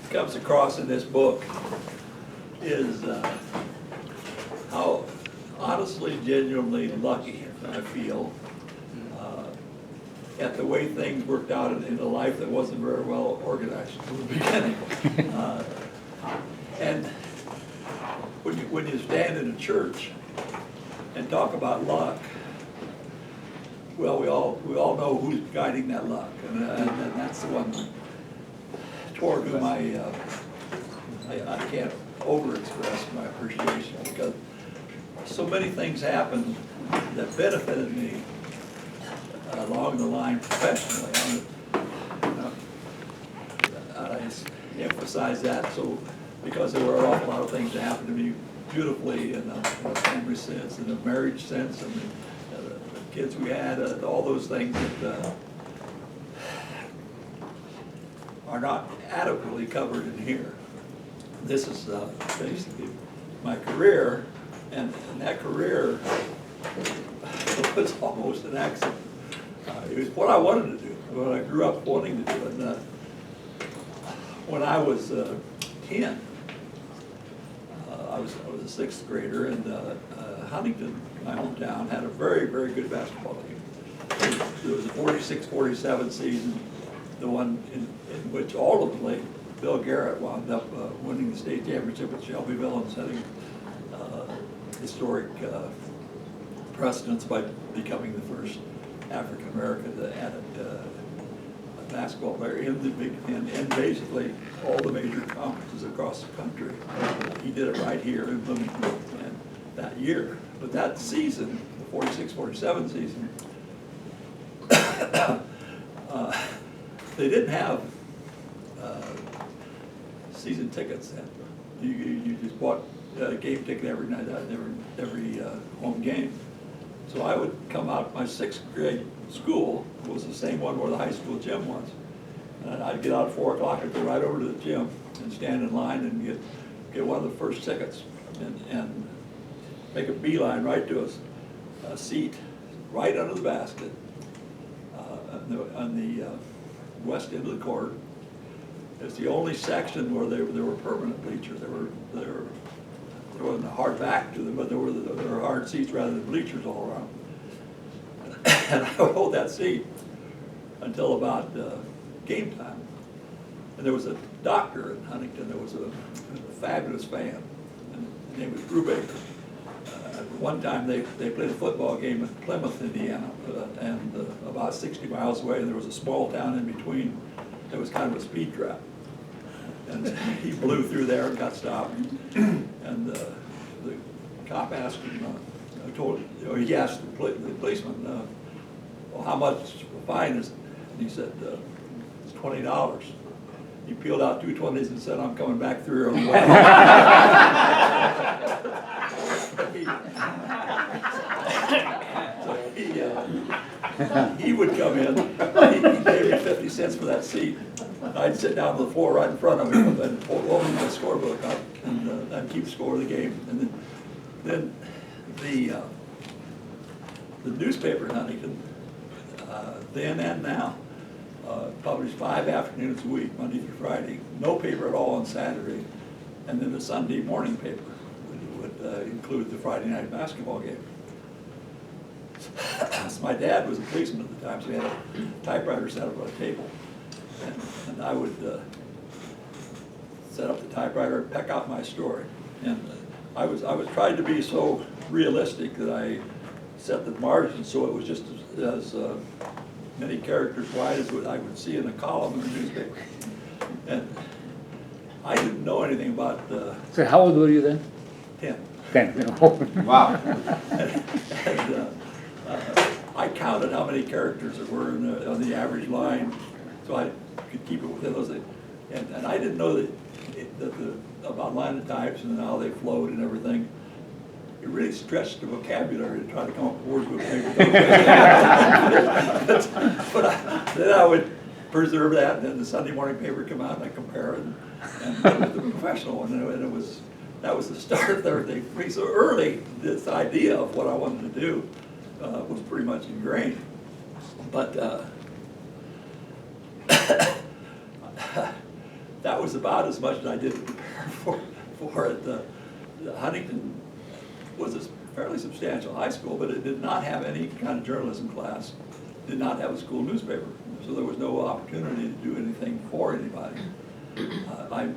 comes across in this book is how honestly, genuinely lucky I feel at the way things worked out in a life that wasn't very well organized from the beginning. And when you stand in a church and talk about luck, well, we all know who's guiding that luck, and that's the one toward whom I can't over-express my appreciation, because so many things happened that benefited me along the line professionally. I emphasize that because there were an awful lot of things that happened to me beautifully in a family sense, in a marriage sense, and the kids we had, all those things that are not adequately covered in here. This is basically my career, and that career was almost an accident. It was what I wanted to do, what I grew up wanting to do. And when I was 10, I was a sixth grader, and Huntington, my hometown, had a very, very good basketball team. There was a 46-47 season, the one in which ultimately Bill Garrett wound up winning the state championship at Shelbyville and setting historic precedence by becoming the first African American to add a basketball player in the Big Ten, and basically all the major conferences across the country. He did it right here in Bloomington and that year. But that season, the 46-47 season, they didn't have season tickets then. You just bought a game ticket every night, every home game. So I would come out, my sixth grade school was the same one where the high school gym was. And I'd get out at 4 o'clock and go right over to the gym and stand in line and get one of the first tickets and make a beeline right to a seat right under the basket on the west end of the court. It's the only section where there were permanent bleachers. There wasn't a hard back to them, but there were hard seats rather than bleachers all around. And I would hold that seat until about game time. And there was a doctor in Huntington that was a fabulous fan, and his name was Brubaker. One time they played a football game in Plymouth, Indiana, and about 60 miles away, there was a small town in between that was kind of a speed trap. And he blew through there and got stopped. And the cop asked him, he asked the policeman, well, how much a fine is it? And he said, it's $20. He peeled out 2 20s and said, I'm coming back through on the way. He would come in, he gave me 50 cents for that seat. I'd sit down on the floor right in front of him and open my scorebook up and I'd keep score of the game. And then the newspaper in Huntington, then and now, published 5 afternoons a week, Monday through Friday, no paper at all on Saturday, and then the Sunday morning paper would include the Friday night basketball game. So my dad was a policeman at the time, so he had a typewriter set up on a table, and I would set up the typewriter and peck out my story. And I was trying to be so realistic that I set the margins so it was just as many characters wide as what I would see in a column in a newspaper. And I didn't know anything about So how old were you then? 10. 10. Wow. And I counted how many characters there were on the average line, so I could keep it within those things. And I didn't know about linotypes and how they flowed and everything. It really stretched the vocabulary to try to come up with words with maybe those. But then I would preserve that, and then the Sunday morning paper would come out and I compare it, and the professional one, and that was the start of everything for me. So early, this idea of what I wanted to do was pretty much ingrained. But that was about as much as I did to prepare for it. The Huntington was a fairly substantial high school, but it did not have any kind of journalism class, did not have a school newspaper, so there was no opportunity to do anything for anybody. I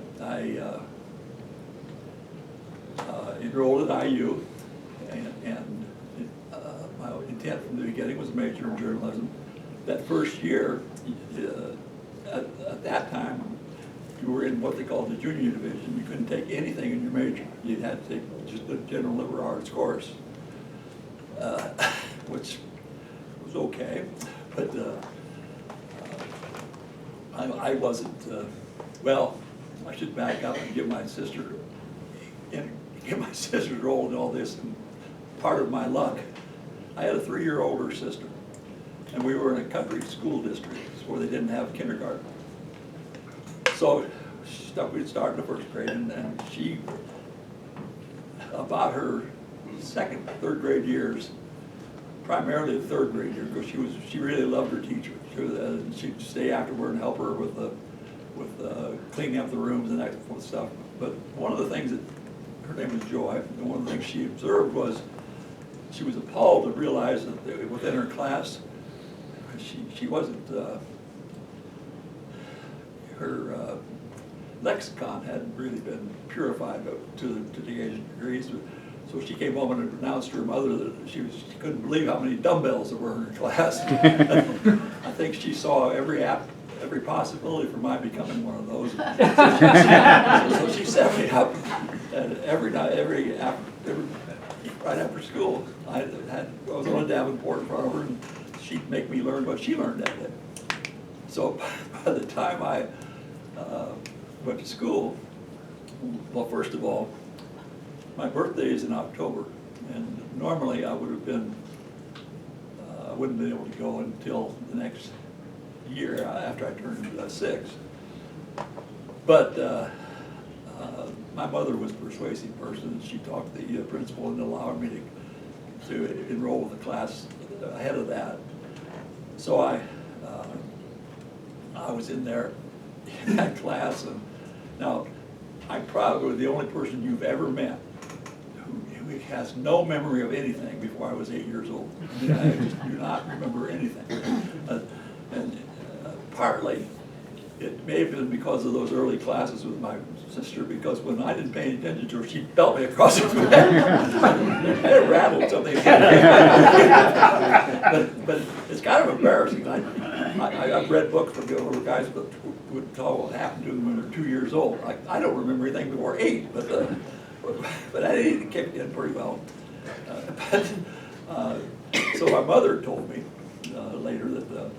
enrolled at IU, and my intent from the beginning was a major in journalism. That first year, at that time, you were in what they called the junior division. You couldn't take anything in your major. You had to take just a general liberal arts course, which was okay, but I wasn't, well, I should back up and give my sister role in all this. And part of my luck, I had a 3-year older sister, and we were in a country school district where they didn't have kindergarten. So we'd start in the first grade, and she, about her second, third grade years, primarily the third grade year, because she really loved her teacher. She'd stay afterward and help her with cleaning up the rooms and that sort of stuff. But one of the things that, her name was Joy, and one of the things she observed was she was appalled to realize that within her class, she wasn't, her lexicon hadn't really been purified to the degrees. So she came home and announced to her mother that she couldn't believe how many dumbbells there were in her class. I think she saw every possibility for my becoming one of those. So she set me up, and every night, right after school, I was on a Davenport in front of her, and she'd make me learn what she learned that day. So by the time I went to school, well, first of all, my birthday is in October, and normally I would have been, I wouldn't have been able to go until the next year after I turned 6. But my mother was a persuasive person, and she talked to the principal and allowed me to enroll with the class ahead of that. So I was in there in that class, and now I'm probably the only person you've ever met who has no memory of anything before I was 8 years old. I mean, I just do not remember anything. And partly, it may have been because of those early classes with my sister, because when I didn't pay any attention to her, she belt me across the head. It rattled something. but it's kind of embarrassing. I've read books from the older guys that would tell what happened to them when they're 2 years old. I don't remember anything before 8, but I didn't kick in pretty well. So my mother told me later that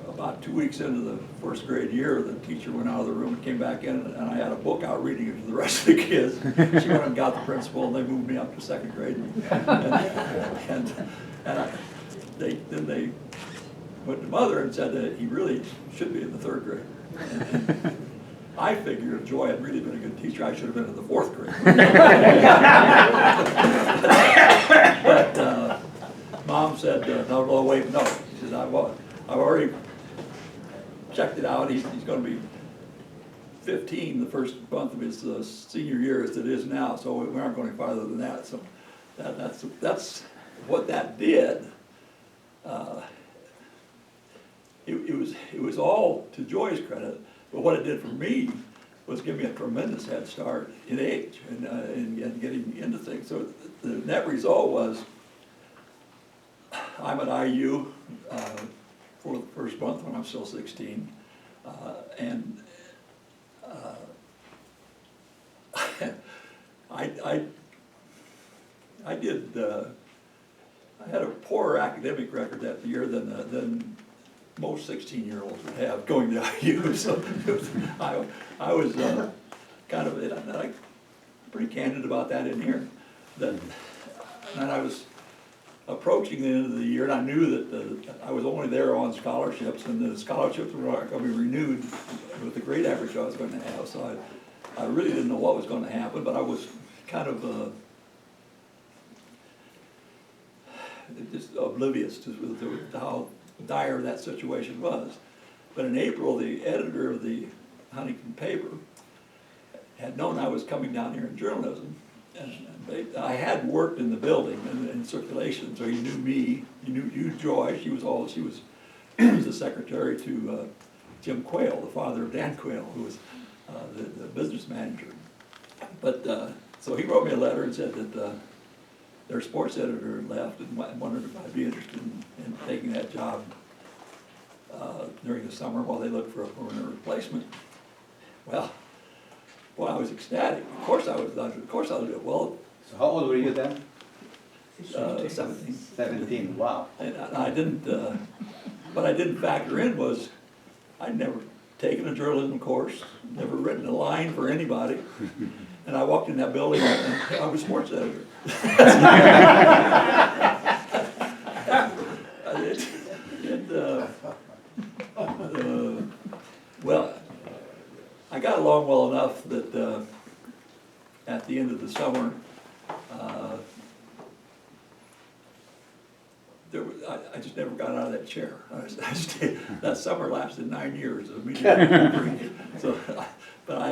about 2 weeks into the first grade year, the teacher went out of the room and came back in, and I had a book out reading it to the rest of the kids. She went and got the principal, and they moved me up to 2nd grade. Then they went to Mother and said that he really should be in the 3rd grade. And I figured if Joy had really been a good teacher, I should have been in the 4th grade. But Mom said, no, wait, no. She said, I've already checked it out. He's going to be 15 the first month of his senior year as it is now, so we aren't going any farther than that. So that's what that did. It was all to Joy's credit, but what it did for me was give me a tremendous head start in age and getting into things. So the net result was I'm at IU for the first month when I'm still 16, and I did. I had a poorer academic record that year than most 16-year-olds would have going to IU. So I was kind of, and I'm pretty candid about that in here. And I was approaching the end of the year, and I knew that I was only there on scholarships, and the scholarships were not going to be renewed with the grade average I was going to have. So I really didn't know what was going to happen, but I was kind of just oblivious to how dire that situation was. But in April, the editor of the Huntington paper had known I was coming down here in journalism. I had worked in the building and in circulation, so he knew me. He knew Joy. She was the secretary to Jim Quayle, the father of Dan Quayle, who was the business manager. But so he wrote me a letter and said that their sports editor had left and wondered if I'd be interested in taking that job during the summer while they looked for a permanent replacement. Well, boy, I was ecstatic. Of course I was. Of course I'll do it. Well, So how old were you then? 17. 17, wow. And I didn't. What I didn't factor in was I'd never taken a journalism course, never written a line for anybody, and I walked in that building and I was sports editor. Well, I got along well enough that at the end of the summer, I just never got out of that chair. I stayed, that summer lasted 9 years of immediate. So, but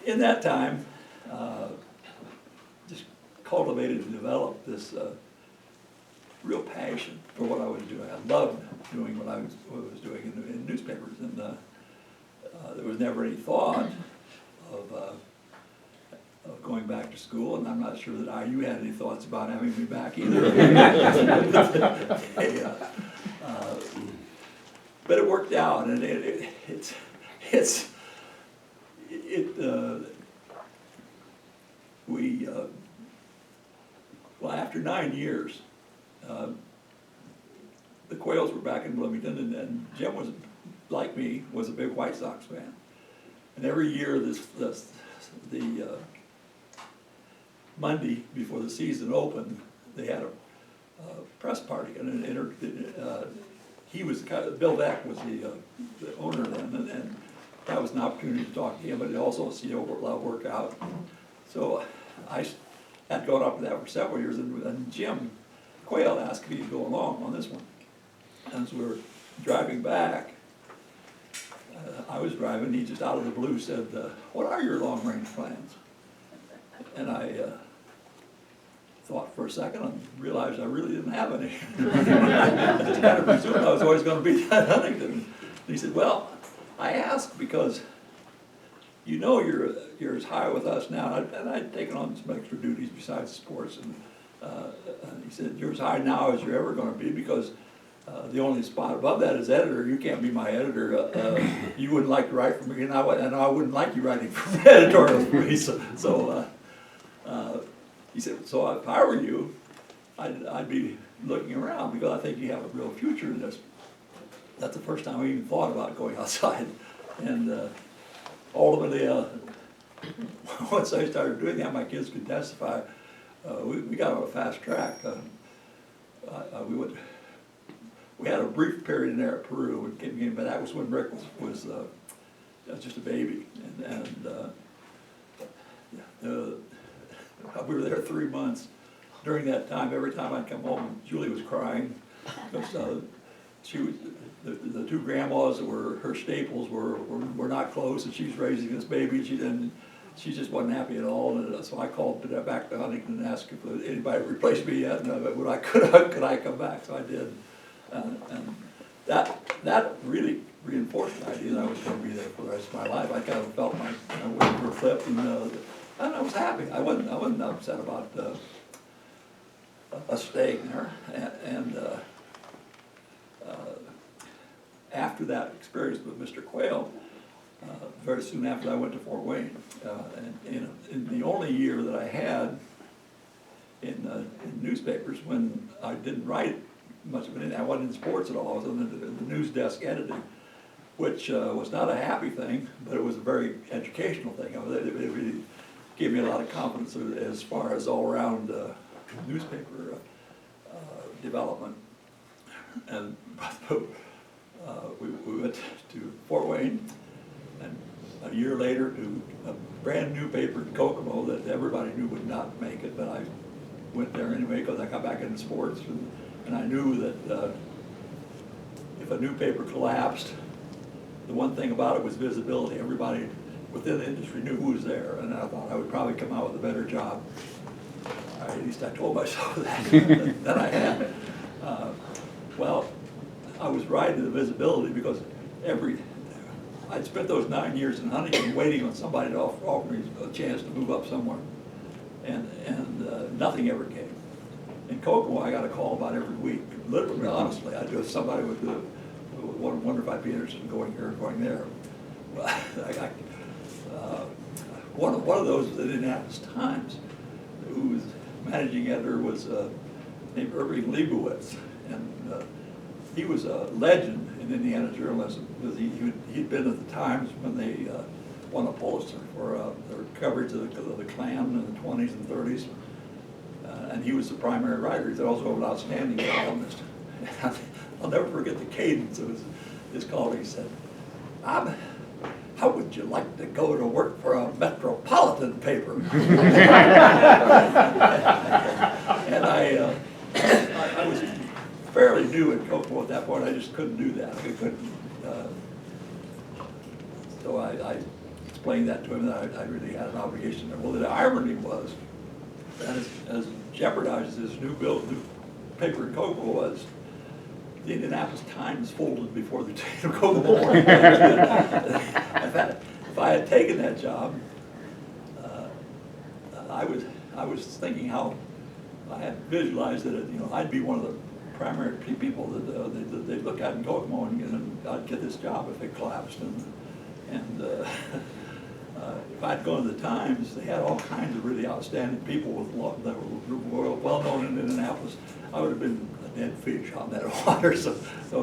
in that time, just cultivated and developed this real passion for what I was doing. I loved doing what I was doing in newspapers, and there was never any thought of going back to school, and I'm not sure that IU had any thoughts about having me back either. But it worked out, and well, after 9 years, the Quayles were back in Bloomington, and Jim was, like me, was a big White Sox fan. And every year, the Monday before the season opened, they had a press party, and he was Bill Beck was the owner then, and that was an opportunity to talk to him, but also see overall work out. So I had gone up to that for several years, and Jim Quayle asked me to go along on this one. And as we were driving back, I was driving, he just out of the blue said, "What are your long-range plans?" And I thought for a second and realized I really didn't have any. I just kind of presumed I was always going to be at Huntington. And he said, "Well, I asked because you know you're as high with us now," and I'd taken on some extra duties besides sports, and he said, "You're as high now as you're ever going to be because the only spot above that is editor. You can't be my editor. You wouldn't like to write for me, and I wouldn't like you writing for editorial for me." So he said, "So if I were you, I'd be looking around because I think you have a real future in this." That's the first time I even thought about going outside, and ultimately, once I started doing that, my kids could testify. We got on a fast track. We had a brief period in there at Peru, but that was when Rick was just a baby, and we were there 3 months. During that time, every time I'd come home, Julie was crying because the two grandmas that were her staples were not close, and she was raising this baby, and she just wasn't happy at all. And so I called back to Huntington and asked if anybody had replaced me yet, and could I come back? So I did. And that really reinforced the idea that I was going to be there for the rest of my life. I kind of felt my wings were flipped, and I was happy. I wasn't upset about us staying there. And after that experience with Mr. Quayle, very soon after I went to Fort Wayne, and in the only year that I had in newspapers when I didn't write much of it, I wasn't in sports at all. I was on the news desk editing, which was not a happy thing, but it was a very educational thing. It really gave me a lot of confidence as far as all-around newspaper development. And we went to Fort Wayne, and a year later to a brand new paper in Kokomo that everybody knew would not make it, but I went there anyway because I got back into sports, and I knew that if a new paper collapsed, the one thing about it was visibility. Everybody within the industry knew who was there, and I thought I would probably come out with a better job. At least I told myself that, that I had. Well, I was right in the visibility because I'd spent those 9 years in Huntington waiting on somebody to offer me a chance to move up somewhere, and nothing ever came. In Kokomo, I got a call about every week. Literally, honestly, somebody would wonder if I'd be interested in going here or going there. Well, one of those was at Indianapolis Times, whose managing editor was named Irving Leibowitz, and he was a legend in Indiana journalism because he'd been at the Times when they won a Pulitzer for their coverage of the Klan in the 20s and 30s. And he was the primary writer. He's also an outstanding columnist. I'll never forget the cadence of his call. He said, "Bob, how would you like to go to work for a metropolitan paper?" And I was fairly new at Kokomo at that point. I just couldn't do that. I couldn't. So I explained that to him, that I really had an obligation there. Well, the irony was that as jeopardized as this new paper in Kokomo was, the Indianapolis Times folded before the date of Kokomo. If I had taken that job, I was thinking how I had visualized that I'd be one of the primary people that they'd look at in Kokomo, and I'd get this job if it collapsed. And if I'd gone to the Times, they had all kinds of really outstanding people that were well known in Indianapolis. I would have been a dead fish on that water. So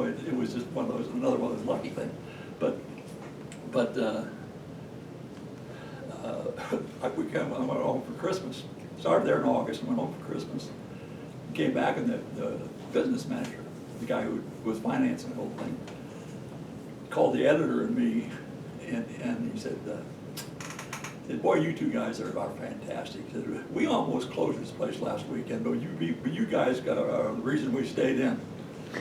it was just another one of those lucky things. But I went home for Christmas. Started there in August and went home for Christmas. Came back, and the business manager, the guy who was financing the whole thing, called the editor and me, and he said, "Boy, you two guys are fantastic." He said, "We almost closed this place last weekend, but you guys are the reason we stayed in."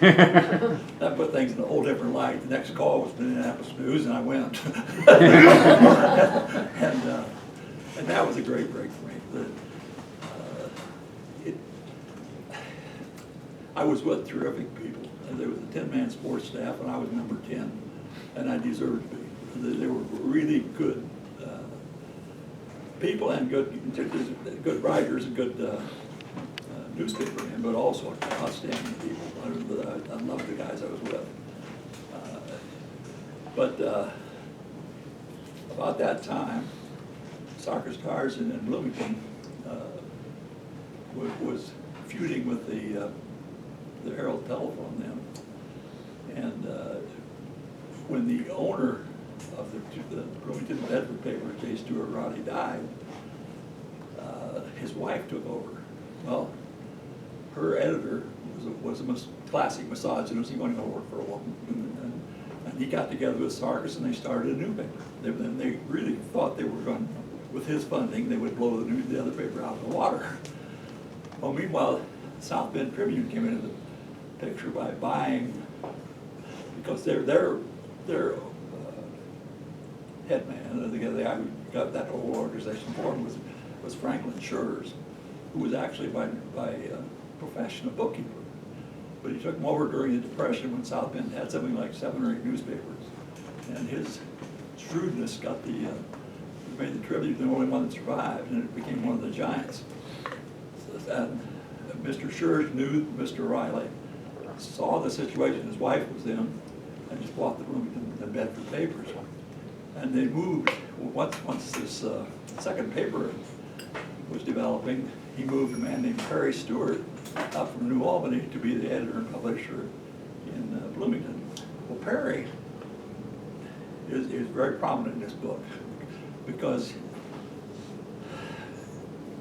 That put things in a whole different light. The next call was the Indianapolis News, and I went. And that was a great break for me. I was with terrific people. There was a 10-man sports staff, and I was number 10, and I deserved to be. They were really good people and good writers and good newspaper men, but also outstanding people. I loved the guys I was with. But about that time, Soccer Stars in Bloomington was feuding with the Herald Telephone then. And when the owner of the Bloomington Bedford paper, J. Stuart Roddy, died, his wife took over. Well, her editor was a classic misogynist. He wanted to work for a woman. And he got together with Sarkis, and they started a new paper. They really thought they were going, with his funding, they would blow the other paper out of the water. Well, meanwhile, South Bend Tribune came into the picture by buying, because their head man, the guy who got that whole organization formed, was Franklin Schurz, who was actually by profession a bookkeeper. But he took him over during the Depression when South Bend had something like 7 or 8 newspapers. And his shrewdness made the Tribune the only one that survived, and it became one of the giants. And Mr. Schurz knew Mr. Riley, saw the situation his wife was in, and just bought the Bloomington and Bedford papers. And they moved, once this second paper was developing, he moved a man named Perry Stewart up from New Albany to be the editor and publisher in Bloomington. Well, Perry is very prominent in this book because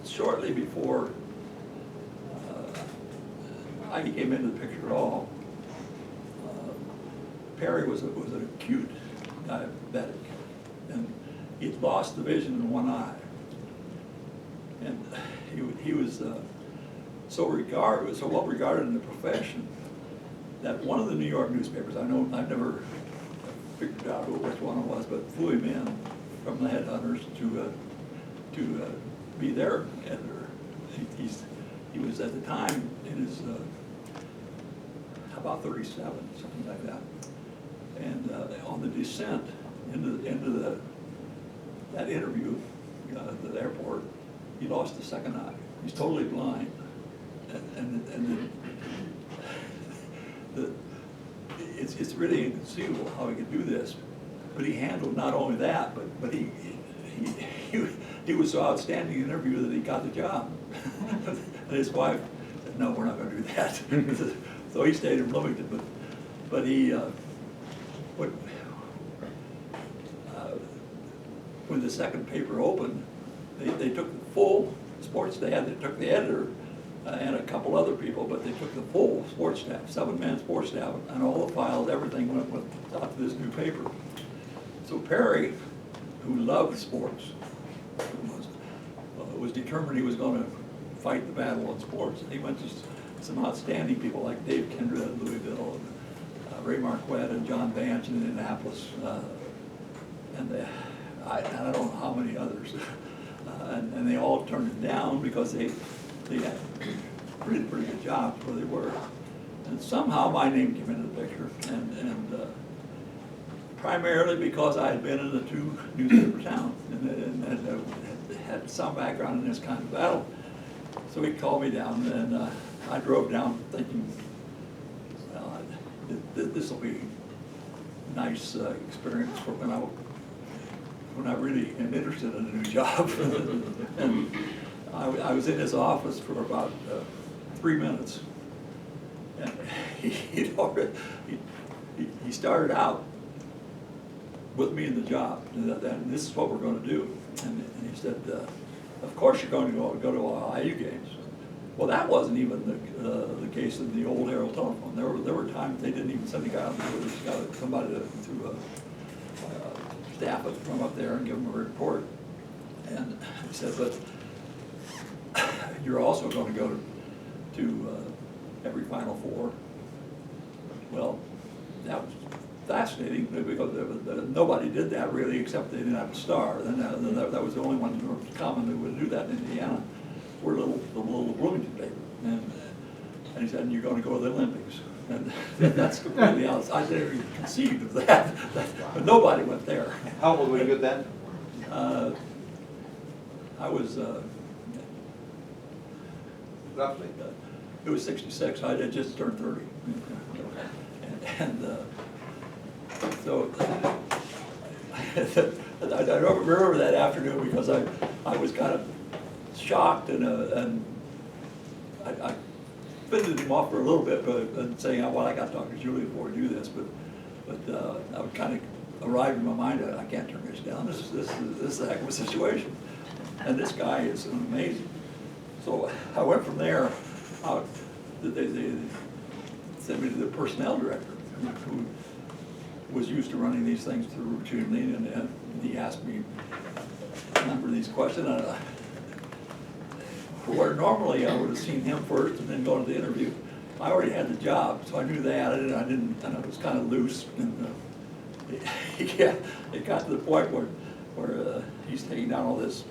shortly before I came into the picture at all, Perry was an acute diabetic, and he'd lost the vision in one eye. And he was so well regarded in the profession that one of the New York newspapers, I've never figured out which one it was, but flew him in from the headhunters to be their editor. He was at the time in his about 37, something like that. And on the descent into that interview at the airport, he lost the second eye. He's totally blind, and it's really inconceivable how he could do this. But he handled not only that, but he was so outstanding in the interview that he got the job. And his wife said, "No, we're not going to do that." So he stayed in Bloomington, but he when the second paper opened, they took the full sports staff. They took the editor and a couple other people, but they took the full sports staff, 7-man sports staff, and all the files, everything went out to this new paper. So Perry, who loved sports, was determined he was going to fight the battle on sports. And he went to some outstanding people like Dave Kendra in Louisville, and Ray Marquette and John Vance in Indianapolis, and I don't know how many others. And they all turned it down because they had pretty good jobs where they were. And somehow my name came into the picture, and primarily because I had been in the 2 newspaper towns and had some background in this kind of battle. So he called me down, and I drove down thinking, well, this will be a nice experience for when I really am interested in a new job. And I was in his office for about 3 minutes, and he started out with me in the job, and this is what we're going to do. And he said, "Of course you're going to go to all IU games." Well, that wasn't even the case in the old Herald Telephone. There were times they didn't even send a guy out there. They just got somebody to staff it from up there and give them a report. And he said, "But you're also going to go to every Final Four." Well, that was fascinating because nobody did that really, except they didn't have a star. And that was the only one who was common who would do that in Indiana. We're the little Bloomington paper. And he said, "And you're going to go to the Olympics." And that's completely out. I never even conceived of that. But nobody went there. How old were you then? I was, Roughly. it was 66. I had just turned 30. And so I don't remember that afternoon because I was kind of shocked, and I fended him off for a little bit, but saying, "Well, I got to talk to Julie before we do this," but I would kind of arrive in my mind, I can't turn this down. This is a heck of a situation, and this guy is amazing. So I went from there out. They sent me to the personnel director, who was used to running these things through routinely, and he asked me a number of these questions. Where normally I would have seen him first and then gone to the interview, I already had the job, so I knew that, and I was kind of loose, and it got to the point where he's taking down all this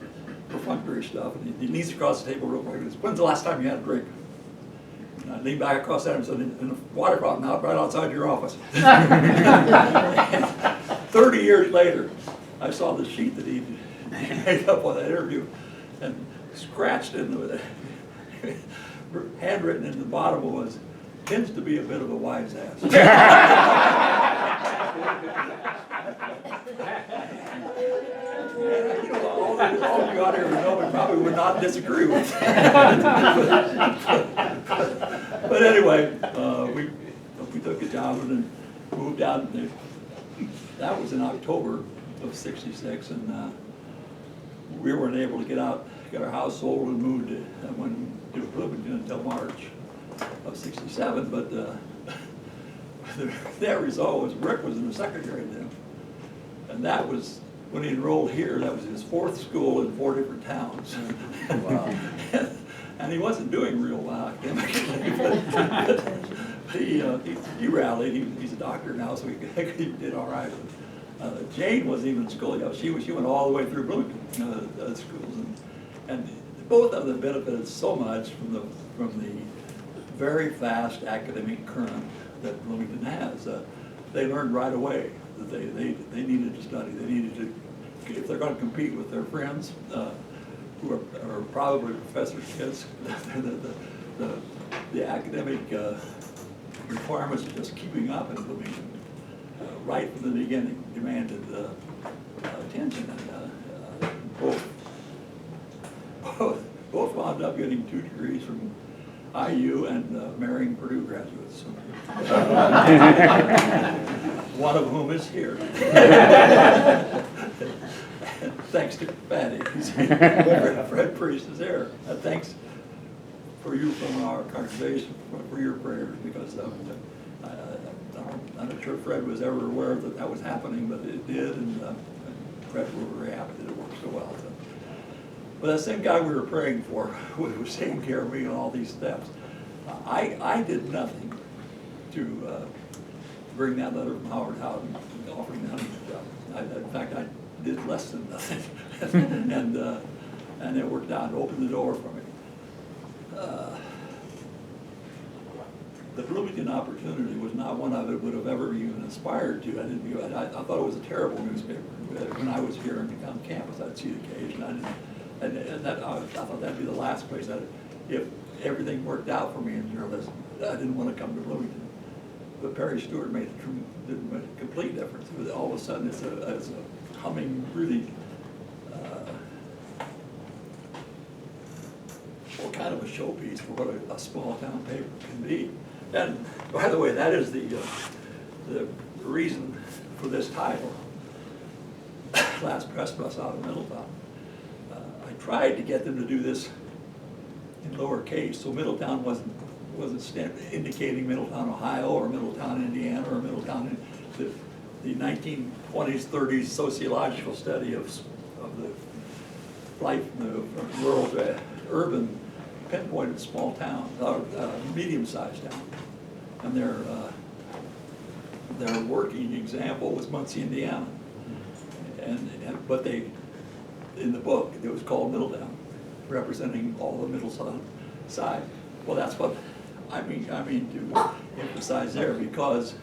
perfunctory stuff, and he leans across the table real quick and says, "When's the last time you had a drink?" And I leaned back across that and said, "In the water fountain out right outside your office." 30 years later, I saw the sheet that he made up on that interview, and scratched in the handwritten in the bottom was, "Tends to be a bit of a wise ass." And, you know, all of you out here who know me probably would not disagree with that. But anyway, we took a job and then moved out. That was in October of '66, and we weren't able to get our house sold and moved to Bloomington until March of '67. But the net result was Rick was in the second grade then, and that was when he enrolled here. That was his 4th school in 4 different towns. Wow. And he wasn't doing real well academically, he rallied. He's a doctor now, so he did all right. Jane wasn't even in school. You know, she went all the way through Bloomington schools, and both of them benefited so much from the very fast academic current that Bloomington has. They learned right away that they needed to study. They needed to, if they're going to compete with their friends who are probably professors' kids, the academic requirements of just keeping up in Bloomington right from the beginning demanded attention, and both wound up getting 2 degrees from IU and marrying Purdue graduates. One of whom is here. Thanks to Patty. Fred Priest is there. Thanks for you from our congregation for your prayers, because I'm not sure Fred was ever aware that was happening, but it did, and Fred, we were very happy that it worked so well. So. But that same guy we were praying for was taking care of me on all these steps. I did nothing to bring that letter from Howard Howden offering that job. In fact, I did less than nothing, and it worked out and opened the door for me. The Bloomington opportunity was not one I would have ever even aspired to. I thought it was a terrible newspaper. When I was here on campus, I'd see the cage, and I thought that'd be the last place that, if everything worked out for me in journalism, I didn't want to come to Bloomington. But Perry Stewart made a complete difference. All of a sudden, it's a humming, really, kind of a showpiece for what a small town paper can be. And by the way, that is the reason for this title, Last Press Bus Out of Middletown. I tried to get them to do this in lowercase, so Middletown wasn't indicating Middletown, Ohio, or Middletown, Indiana, or Middletown. The 1920s, 30s sociological study of the life in the rural to urban pinpointed small town, medium-sized town, and their working example was Muncie, Indiana, but they, in the book, it was called Middletown, representing all the middle side. Well, that's what I mean to emphasize there, because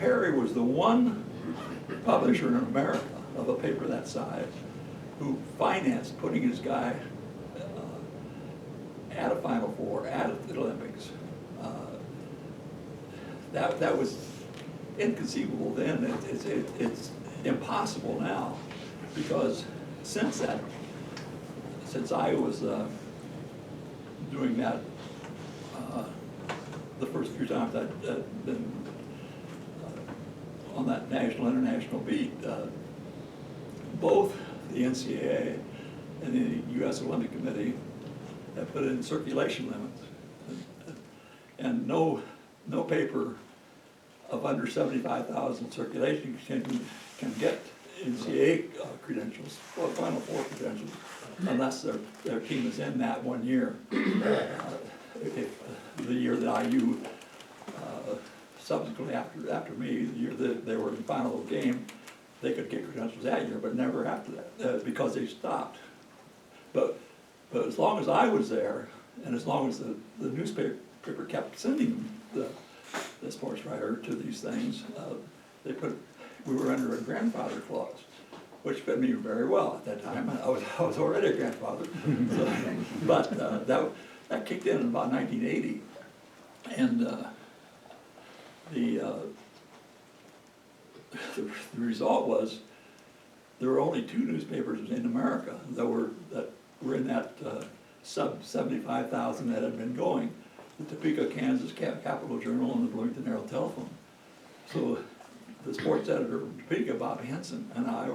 Perry was the one publisher in America of a paper that size who financed putting his guy at a Final Four, at the Olympics. That was inconceivable then. It's impossible now, because since I was doing that the first few times I'd been on that national, international beat, both the NCAA and the U.S. Olympic Committee have put in circulation limits, and no paper of under 75,000 circulation can get NCAA credentials, or Final Four credentials, unless their team is in that 1 year. The year that IU, subsequently after me, the year that they were in final game, they could get credentials that year, but never after that, because they stopped. But as long as I was there, and as long as the newspaper kept sending the sports writer to these things, we were under a grandfather clause, which fit me very well at that time. I was already a grandfather, but that kicked in about 1980, and the result was there were only 2 newspapers in America that were in that sub 75,000 that had been going: the Topeka, Kansas Capital Journal and the Bloomington Herald Telephone. So the sports editor from Topeka, Bob Henson, and I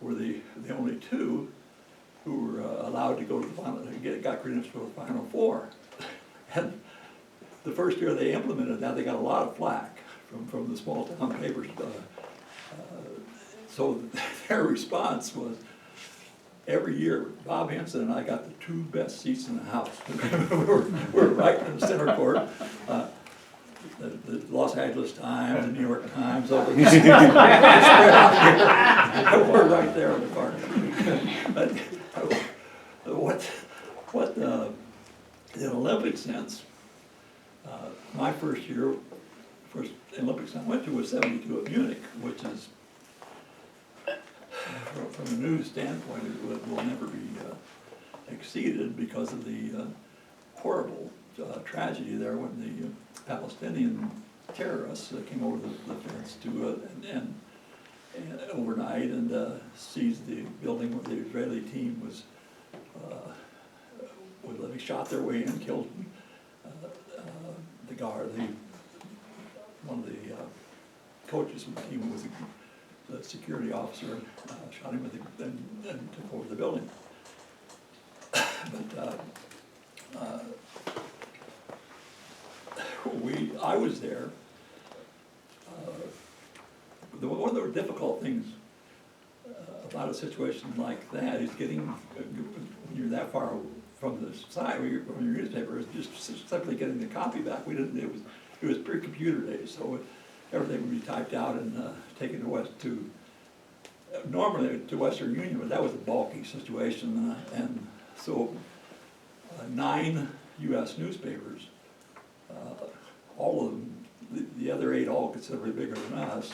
were the only 2 who were allowed to go to the final, got credentials for the Final Four. And the first year they implemented that, they got a lot of flack from the small town papers. So their response was, every year, Bob Henson and I got the two best seats in the house. we're right in the center court. The Los Angeles Times, the New York Times, all the spread out here. We're right there in the park. But what in an Olympic sense, my first Olympics I went to was '72 at Munich, which is, from a news standpoint, it will never be exceeded because of the horrible tragedy there when the Palestinian terrorists came over the fence to and overnight and seized the building where the Israeli team was they shot their way in, killed the guard, one of the coaches from the team was the security officer, shot him and took over the building. But I was there. One of the difficult things about a situation like that is getting, when you're that far from the site, from your newspaper, is just simply getting the copy back. We didn't. It was pre-computer days, so everything would be typed out and taken to normally to Western Union, but that was a bulky situation, and so 9 U.S. newspapers, all of them, the other 8 all considerably bigger than us,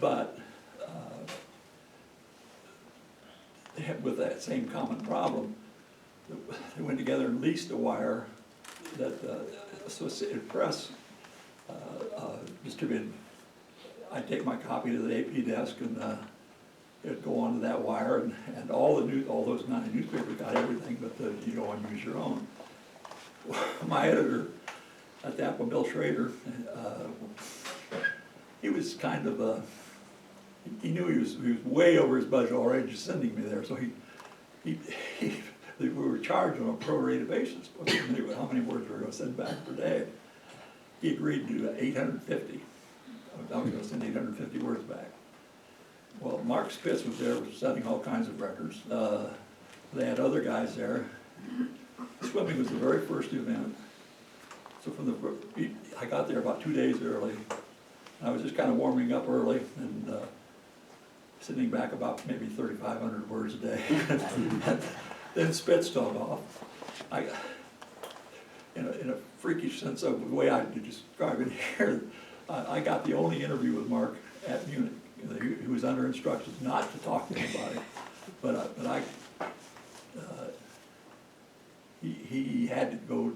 but with that same common problem, they went together and leased a wire that Associated Press distributed. I'd take my copy to the AP desk and it'd go onto that wire, and all those 9 newspapers got everything, but you go and use your own. My editor at that one, Bill Schrader, he was kind of he knew he was way over his budget already just sending me there, so we were charged on a prorated basis, how many words we were going to send back per day. He agreed to do 850. I was going to send 850 words back. Well, Mark Spitz was there, was setting all kinds of records. They had other guys there. Swimming was the very first event. So I got there about 2 days early. I was just kind of warming up early and sending back about maybe 3,500 words a day. Then Spitz took off. In a freakish sense of the way I describe it here, I got the only interview with Mark at Munich. He was under instructions not to talk to anybody, but he had to go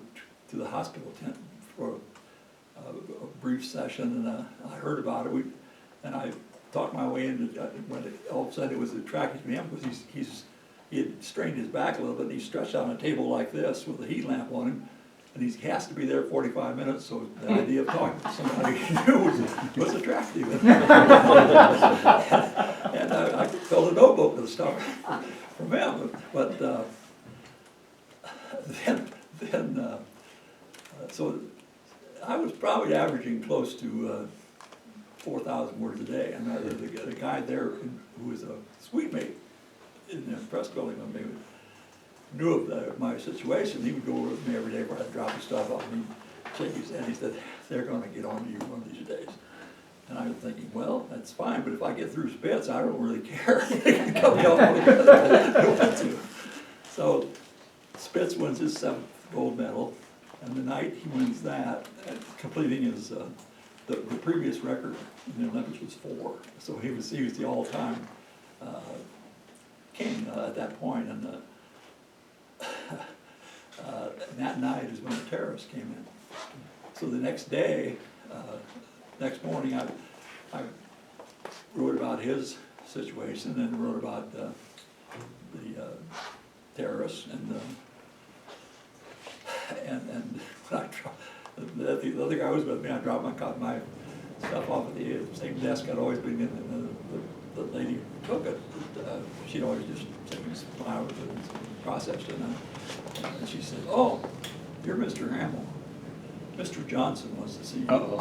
to the hospital tent for a brief session, and I heard about it. And I talked my way into when all of a sudden it was attractive to him because he had strained his back a little bit, and he's stretched out on a table like this with a heat lamp on him. And he has to be there 45 minutes, so the idea of talking to somebody he knew was attractive. And I filled a notebook with stuff from him. But so I was probably averaging close to 4,000 words a day. And the guy there, who was a suite mate in the press building with me, knew of my situation. He would go over with me every day where I'd drop his stuff off, and he'd shake his head. He said, "They're going to get on to you one of these days." And I was thinking, well, that's fine, but if I get through Spitz, I don't really care. They can cut me off to. So Spitz wins his 7th gold medal, and the night he wins that, completing his the previous record in the Olympics was 4. So he was the all-time king at that point, and that night is when the terrorists came in. So the next day, next morning, I wrote about his situation and wrote about the terrorists and when the other guy was with me. I dropped my stuff off at the same desk I'd always been in, and the lady took it. She'd always just smile with it and processed it. And she said, "Oh, you're Mr. Hammel. Mr. Johnson was the CEO."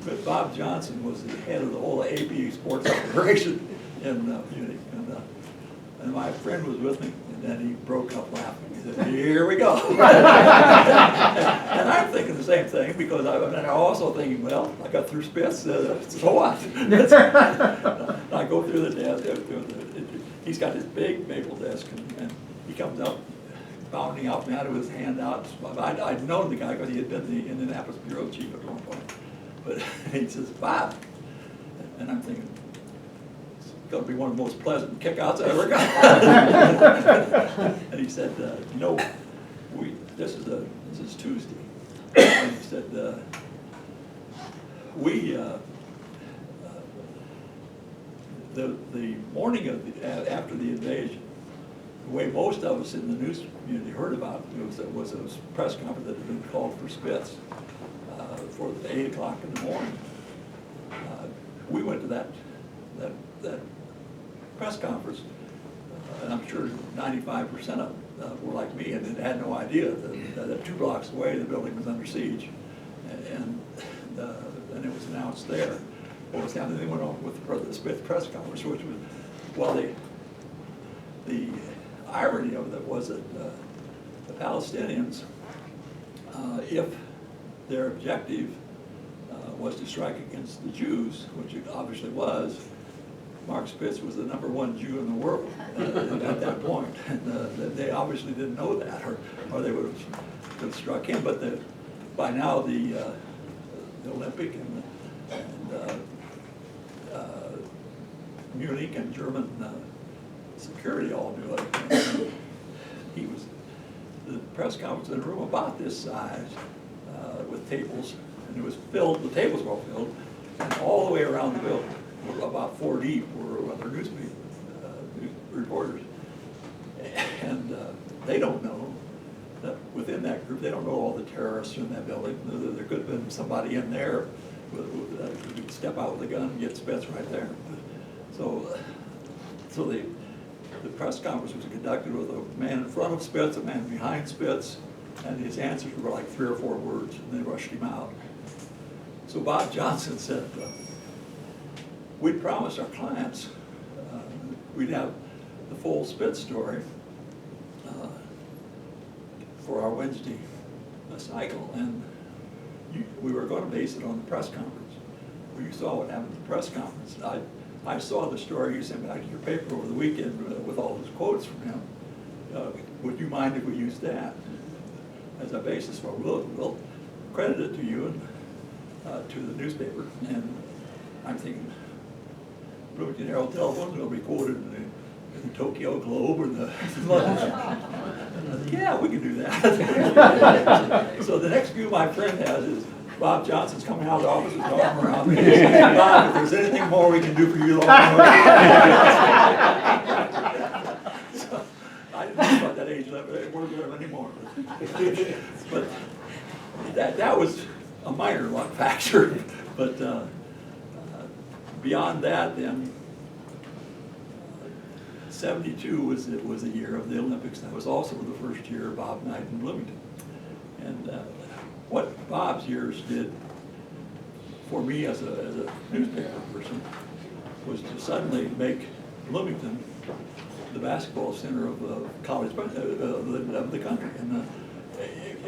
But Bob Johnson was the head of the whole AP sports operation in Munich. And And my friend was with me, and then he broke up laughing. He said, "Here we go." And I'm thinking the same thing, because I'm also thinking, well, I got through Spitz, so what? I go through the desk, he's got this big maple desk, and he comes up, bounding out behind it with his hand out. I'd known the guy because he had been the Indianapolis bureau chief at one point. But he says, "Bob," and I'm thinking, going to be one of the most pleasant kickouts I ever got. And he said, "You know, this is Tuesday." And he said, the morning of after the invasion, the way most of us in the news community heard about it was a press conference that had been called for Spitz for 8 o'clock in the morning. We went to that press conference, and I'm sure 95% of them were like me and had no idea that 2 blocks away the building was under siege, and it was announced there what was happening. They went on with the Spitz press conference, which was, well, the irony of it was that the Palestinians, if their objective was to strike against the Jews, which it obviously was, Mark Spitz was the #1 Jew in the world at that point. And they obviously didn't know that, or they would have struck him. But by now the Olympic and Munich and German security all knew it. And the press conference in a room about this size with tables, and it was filled, the tables were all filled, and all the way around the building, about 4 deep, were other news reporters. And they don't know that within that group, they don't know all the terrorists in that building. There could have been somebody in there who could step out with a gun and get Spitz right there. So the press conference was conducted with a man in front of Spitz, a man behind Spitz, and his answers were like 3 or 4 words, and they rushed him out. So Bob Johnson said, we'd promised our clients we'd have the full Spitz story for our Wednesday cycle, and we were going to base it on the press conference. Well, you saw what happened at the press conference. I saw the story you sent back to your paper over the weekend with all those quotes from him. Would you mind if we used that as a basis for, we'll credit it to you and to the newspaper? And I'm thinking, Bloomington Herald Telephone will be quoted in the Tokyo Globe or the London. Yeah, we can do that. So the next view my friend has is Bob Johnson's coming out of the office with his arm around me. Bob, if there's anything more we can do for you, so I didn't know about that age limit. It weren't there anymore. But that was a minor luck factor. But beyond that, then, 72 was the year of the Olympics. That was also the first year of Bob Knight in Bloomington. And what Bob's years did for me as a newspaper person was to suddenly make Bloomington the basketball center of the college of the country, and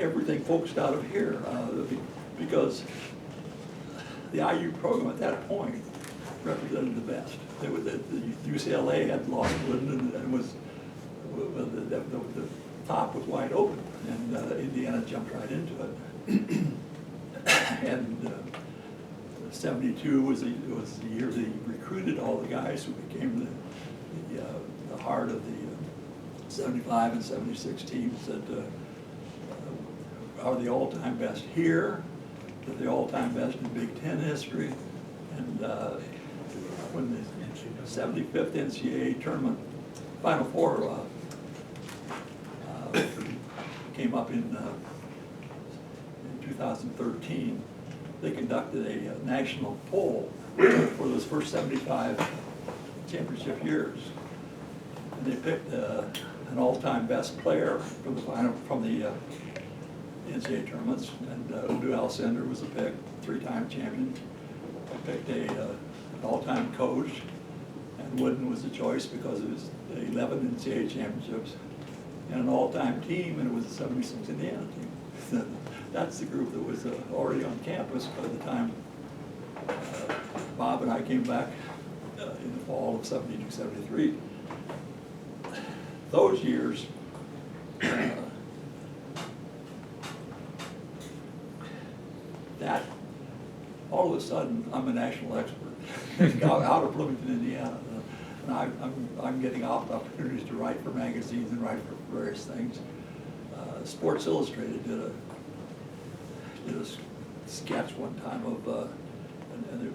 everything focused out of here because the IU program at that point represented the best. The UCLA had lost Linden and was the top was wide open, and Indiana jumped right into it. And 72 was the year they recruited all the guys who became the heart of the 75 and 76 teams that are the all-time best here, that the all-time best in Big Ten history, and when the 75th NCAA tournament Final Four came up in 2013, they conducted a national poll for those first 75 championship years, and they picked an all-time best player from the NCAA tournaments, and Udo Alcindor was a pick, 3-time champion. They picked an all-time coach, and Wooden was a choice because it was 11 NCAA championships and an all-time team, and it was the 76 Indiana team. That's the group that was already on campus by the time Bob and I came back in the fall of 72, 73. Those years, that all of a sudden I'm a national expert out of Bloomington, Indiana. And I'm getting opportunities to write for magazines and write for various things. Sports Illustrated did a sketch one time of, and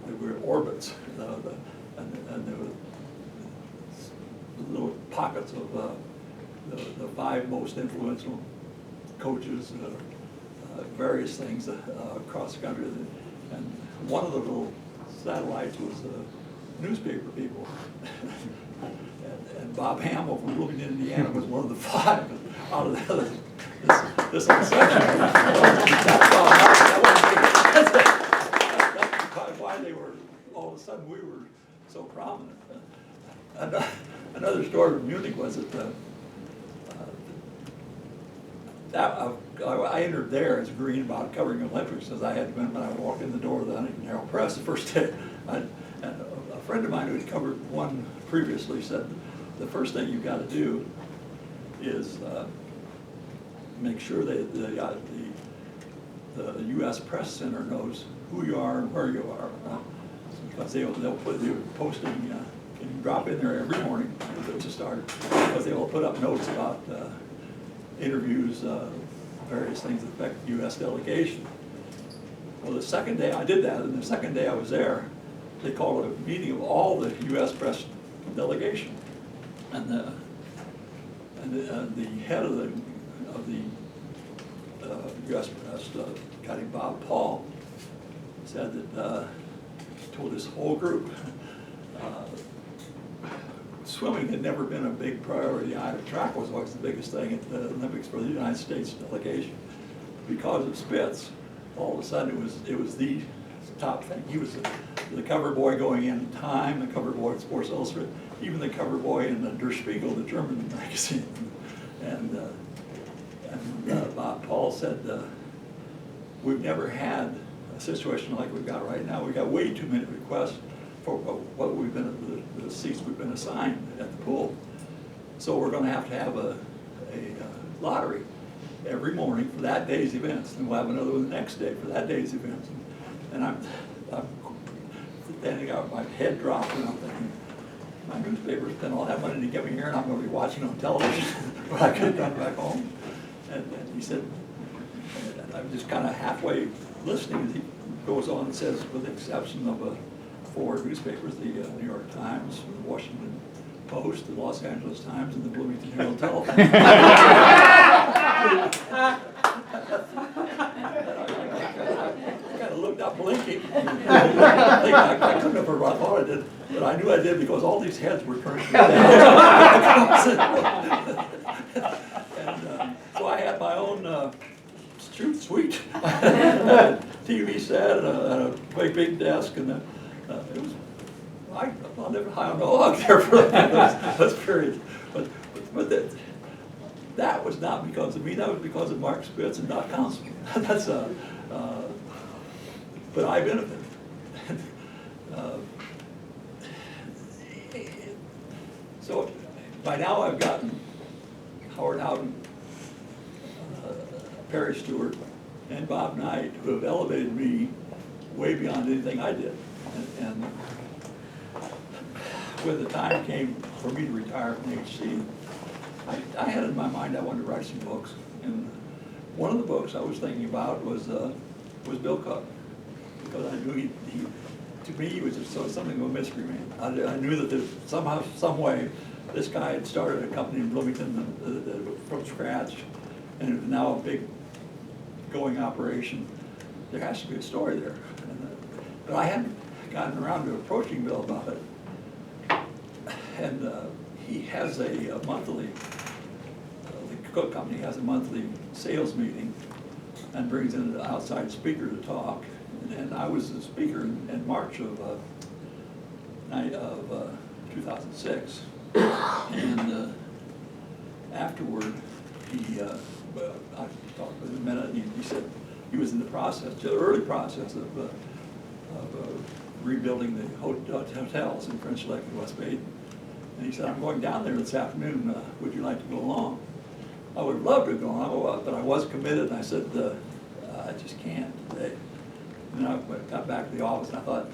there were orbits, and there were little pockets of the 5 most influential coaches, various things across the country. And one of the little satellites was newspaper people. and Bob Hammel from Bloomington, Indiana was one of the 5 out of the other. This section. That's why they were, all of a sudden we were so prominent. Another story from Munich was that I entered there as a green about covering Olympics, as I had been when I walked in the door of the Huntington Herald Press the first day. And a friend of mine who had covered one previously said, the first thing you've got to do is make sure that the U.S. Press Center knows who you are and where you are. Because they'll put you posting, you can drop in there every morning to start, because they will put up notes about interviews, various things that affect the U.S. delegation. Well, the second day I did that, and the second day I was there, they called a meeting of all the U.S. press delegation, and the head of the U.S. press, a guy named Bob Paul, said that told this whole group swimming had never been a big priority item. Track was always the biggest thing at the Olympics for the United States delegation. Because of Spitz, all of a sudden it was the top thing. He was the cover boy going in Time, the cover boy at Sports Illustrated, even the cover boy in the Der Spiegel, the German magazine. And Bob Paul said, we've never had a situation like we've got right now. We've got way too many requests for what we've been, the seats we've been assigned at the pool. So we're going to have a lottery every morning for that day's events, and we'll have another one the next day for that day's events. And I'm standing out, my head dropped, and I'm thinking, my newspaper spent all that money to get me here, and I'm going to be watching on television when I get done back home. And he said, and I'm just kind of halfway listening, as he goes on and says, with the exception of 4 newspapers, the New York Times, the Washington Post, the Los Angeles Times, and the Bloomington Herald Telephone. I kind of looked up blinking. I couldn't have heard what I thought I did, but I knew I did because all these heads were turning to me. And so I had my own suite, TV set, and a very big desk, and it was, I'll never high on the hog there for those periods. But that was not because of me, that was because of Mark Spitz and Doc Councilman. That's but I benefited. So by now I've gotten Howard Howden, Perry Stewart, and Bob Knight, who have elevated me way beyond anything I did. And when the time came for me to retire from HC, I had in my mind I wanted to write some books. And one of the books I was thinking about was Bill Cook, because I knew he to me, he was just something of a mystery man. I knew that there, somehow, some way, this guy had started a company in Bloomington from scratch, and it was now a big going operation. There has to be a story there. But I hadn't gotten around to approaching Bill about it. And he has a monthly, the Cook Company has a monthly sales meeting and brings in an outside speaker to talk. And I was the speaker in March of 2006. And afterward, well, I talked with him a minute, he said he was in the process, the early process of rebuilding the hotels in French Lake and West Baden. And he said, I'm going down there this afternoon, would you like to go along? I would love to go along, but I was committed, and I said, I just can't today. And I got back to the office, and I thought,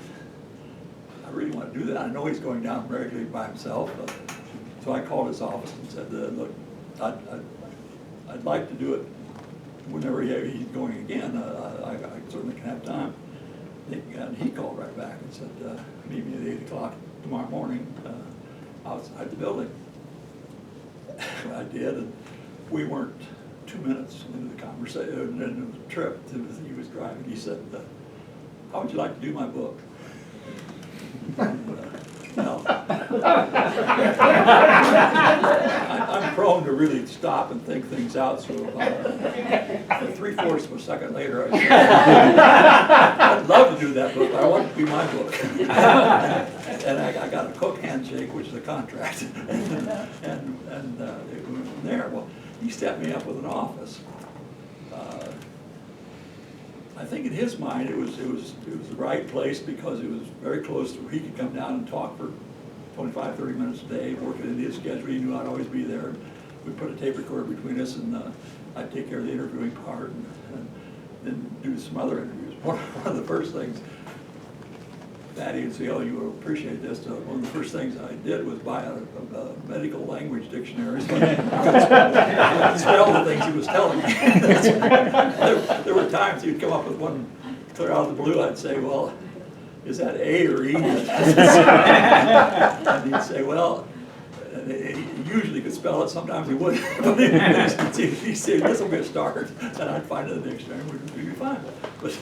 I really want to do that. I know he's going down regularly by himself. So I called his office and said, look, I'd like to do it whenever he's going again. I certainly can have time. And he called right back and said, meet me at 8 o'clock tomorrow morning outside the building. I did, and we weren't 2 minutes into the conversation, into the trip. He was driving. He said, how would you like to do my book? No. I'm prone to really stop and think things out, so about 3/4 of a second later, I said, I'd love to do that book, but I want it to be my book. And I got a Cook handshake, which is a contract, and it went from there. Well, he set me up with an office. I think in his mind it was the right place because it was very close to where he could come down and talk for 25, 30 minutes a day, work it into his schedule. He knew I'd always be there. We'd put a tape recorder between us, and I'd take care of the interviewing part and then do some other interviews. One of the first things, Patty would say, oh, you will appreciate this. One of the first things I did was buy a medical language dictionary so I could spell the things he was telling me. There were times he'd come up with one clear out of the blue. I'd say, well, is that A or E? And he'd say, well, he usually could spell it. Sometimes he wouldn't. He'd say, this will be a start. And I'd find it in the dictionary, and we'd be fine. But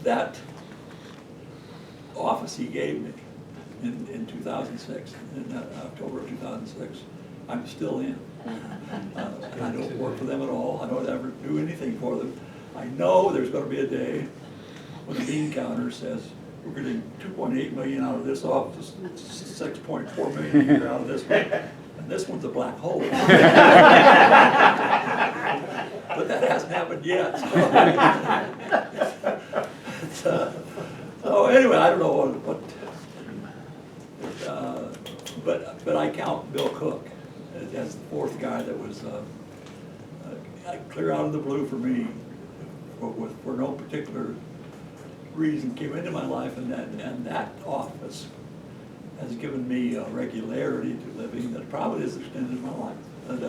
that office he gave me in 2006, in October of 2006, I'm still in. I don't work for them at all. I don't ever do anything for them. I know there's going to be a day when the bean counter says, we're getting 2.8 million out of this office, 6.4 million a year out of this one, and this one's a black hole. But that hasn't happened yet. So anyway, I don't know what but I count Bill Cook as the fourth guy that was clear out of the blue for me, for no particular reason, came into my life, and that office has given me a regularity to living that probably has extended my life. And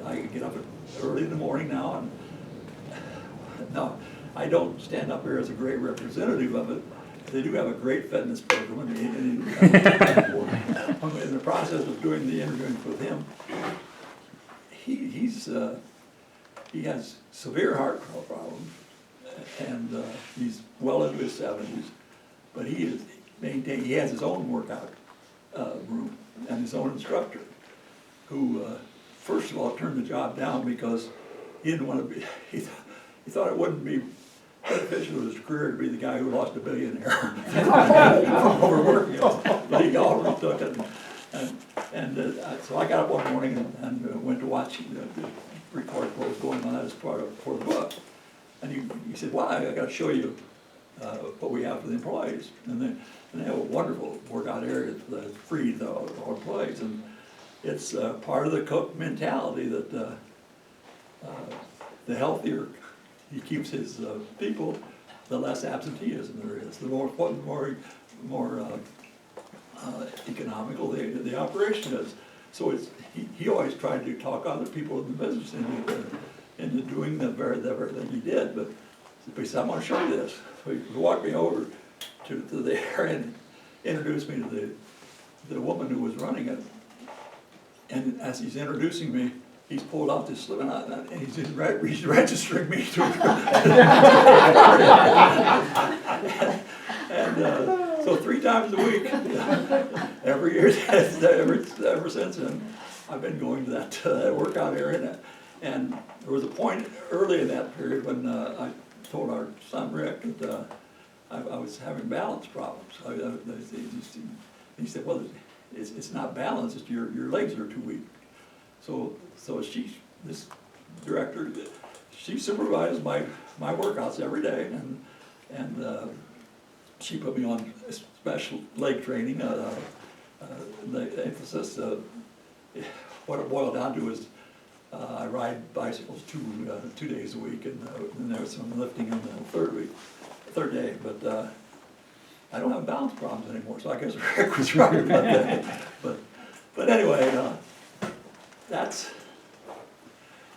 I get up early in the morning now, and now I don't stand up here as a great representative of it. They do have a great fitness program, and in the process of doing the interviewing with him, he has severe heart problems, and he's well into his 70s, but he has his own workout room and his own instructor, who first of all turned the job down because he didn't want to be. He thought it wouldn't be beneficial to his career to be the guy who lost $1 billionaire overworking him, but he already took it. And so I got up one morning and went to watch record what was going on as part of for the book. And he said, "Well, I got to show you what we have for the employees." And they have a wonderful workout area that's free to all employees, and it's part of the Cook mentality that the healthier he keeps his people, the less absenteeism there is, the more economical the operation is. So he always tried to talk other people in the business into doing the very thing he did. But he said, "I want to show you this." So he walked me over to there and introduced me to the woman who was running it. And as he's introducing me, he's pulled out this slip, and he's registering me to and so 3 times a week, every year, ever since then, I've been going to that workout area. And there was a point early in that period when I told our son Rick, and I was having balance problems. He said, well, it's not balance, it's your legs are too weak. So this director, she supervised my workouts every day, and she put me on special leg training. The emphasis, what it boiled down to is I ride bicycles 2 days a week, and then there was some lifting on the third day. But I don't have balance problems anymore, so I guess Rick was right about that. But anyway, that's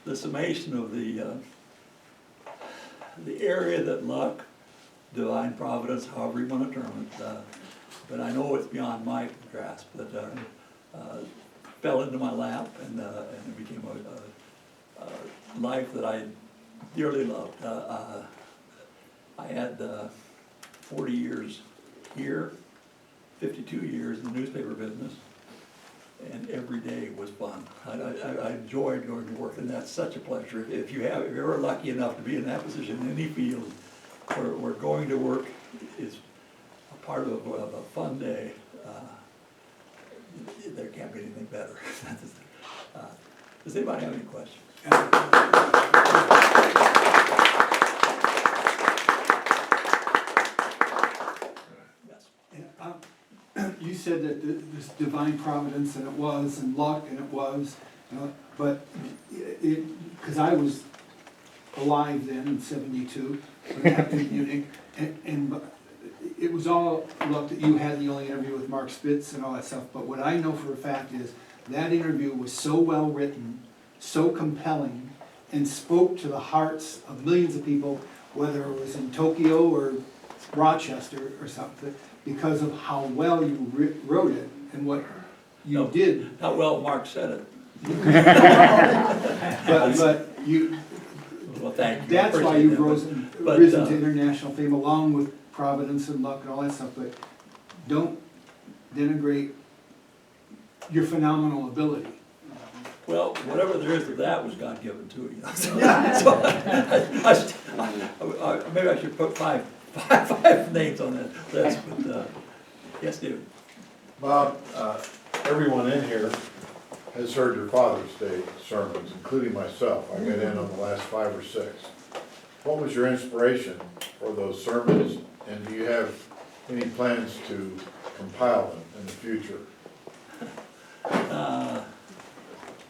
the summation of the area that luck, divine providence, however you want to term it, but I know it's beyond my grasp, that fell into my lap, and it became a life that I dearly loved. I had 40 years here, 52 years in the newspaper business, and every day was fun. I enjoyed going to work, and that's such a pleasure. If you're ever lucky enough to be in that position in any field, where going to work is a part of a fun day, there can't be anything better. Does anybody have any questions? Yes. You said that this divine providence, and it was, and luck, and it was, but because I was alive then in '72, when it happened in Munich, and it was all luck that you had the only interview with Mark Spitz and all that stuff, but what I know for a fact is that interview was so well written, so compelling, and spoke to the hearts of millions of people, whether it was in Tokyo or Rochester or something, because of how well you wrote it and what you did. How well Mark said it. But you, well, thank you. that's why you've risen to international fame, along with providence and luck and all that stuff, but don't denigrate your phenomenal ability. Well, whatever there is of that was God given to you. So, maybe I should put five names on that list. But yes, David. Bob, everyone in here has heard your Father's Day sermons, including myself. I got in on the last 5 or 6. What was your inspiration for those sermons, and do you have any plans to compile them in the future?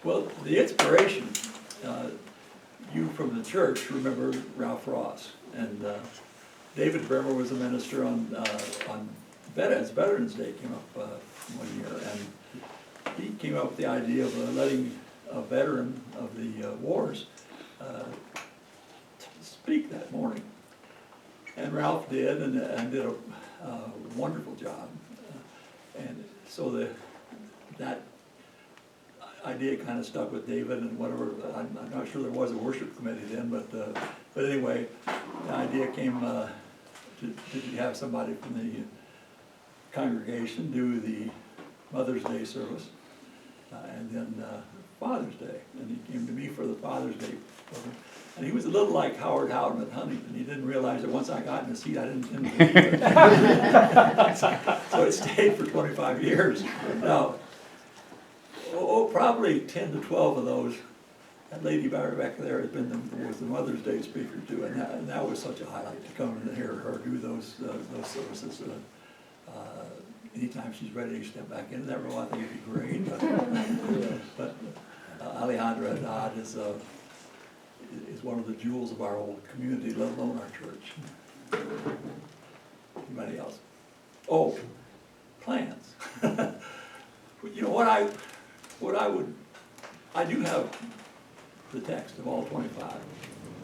Well, the inspiration, you from the church remember Ralph Ross, and David Bremer was a minister on Veterans Day came up one year, and he came up with the idea of letting a veteran of the wars speak that morning. And Ralph did, and did a wonderful job. And so that idea kind of stuck with David, and whatever. I'm not sure there was a worship committee then, but anyway, the idea came to have somebody from the congregation do the Mother's Day service, and then Father's Day, and he came to me for the Father's Day program. And he was a little like Howard Howden at Huntington. He didn't realize that once I got in the seat, I didn't leave it. So it stayed for 25 years. Now, probably 10 to 12 of those, that lady back there has been was the Mother's Day speaker too, and that was such a highlight to come and hear her do those services. Anytime she's ready to step back into that role, I think it'd be great. But Alejandra Haddad is one of the jewels of our old community, let alone our church. Anybody else? Oh, plans. You know what I do have the text of all 25,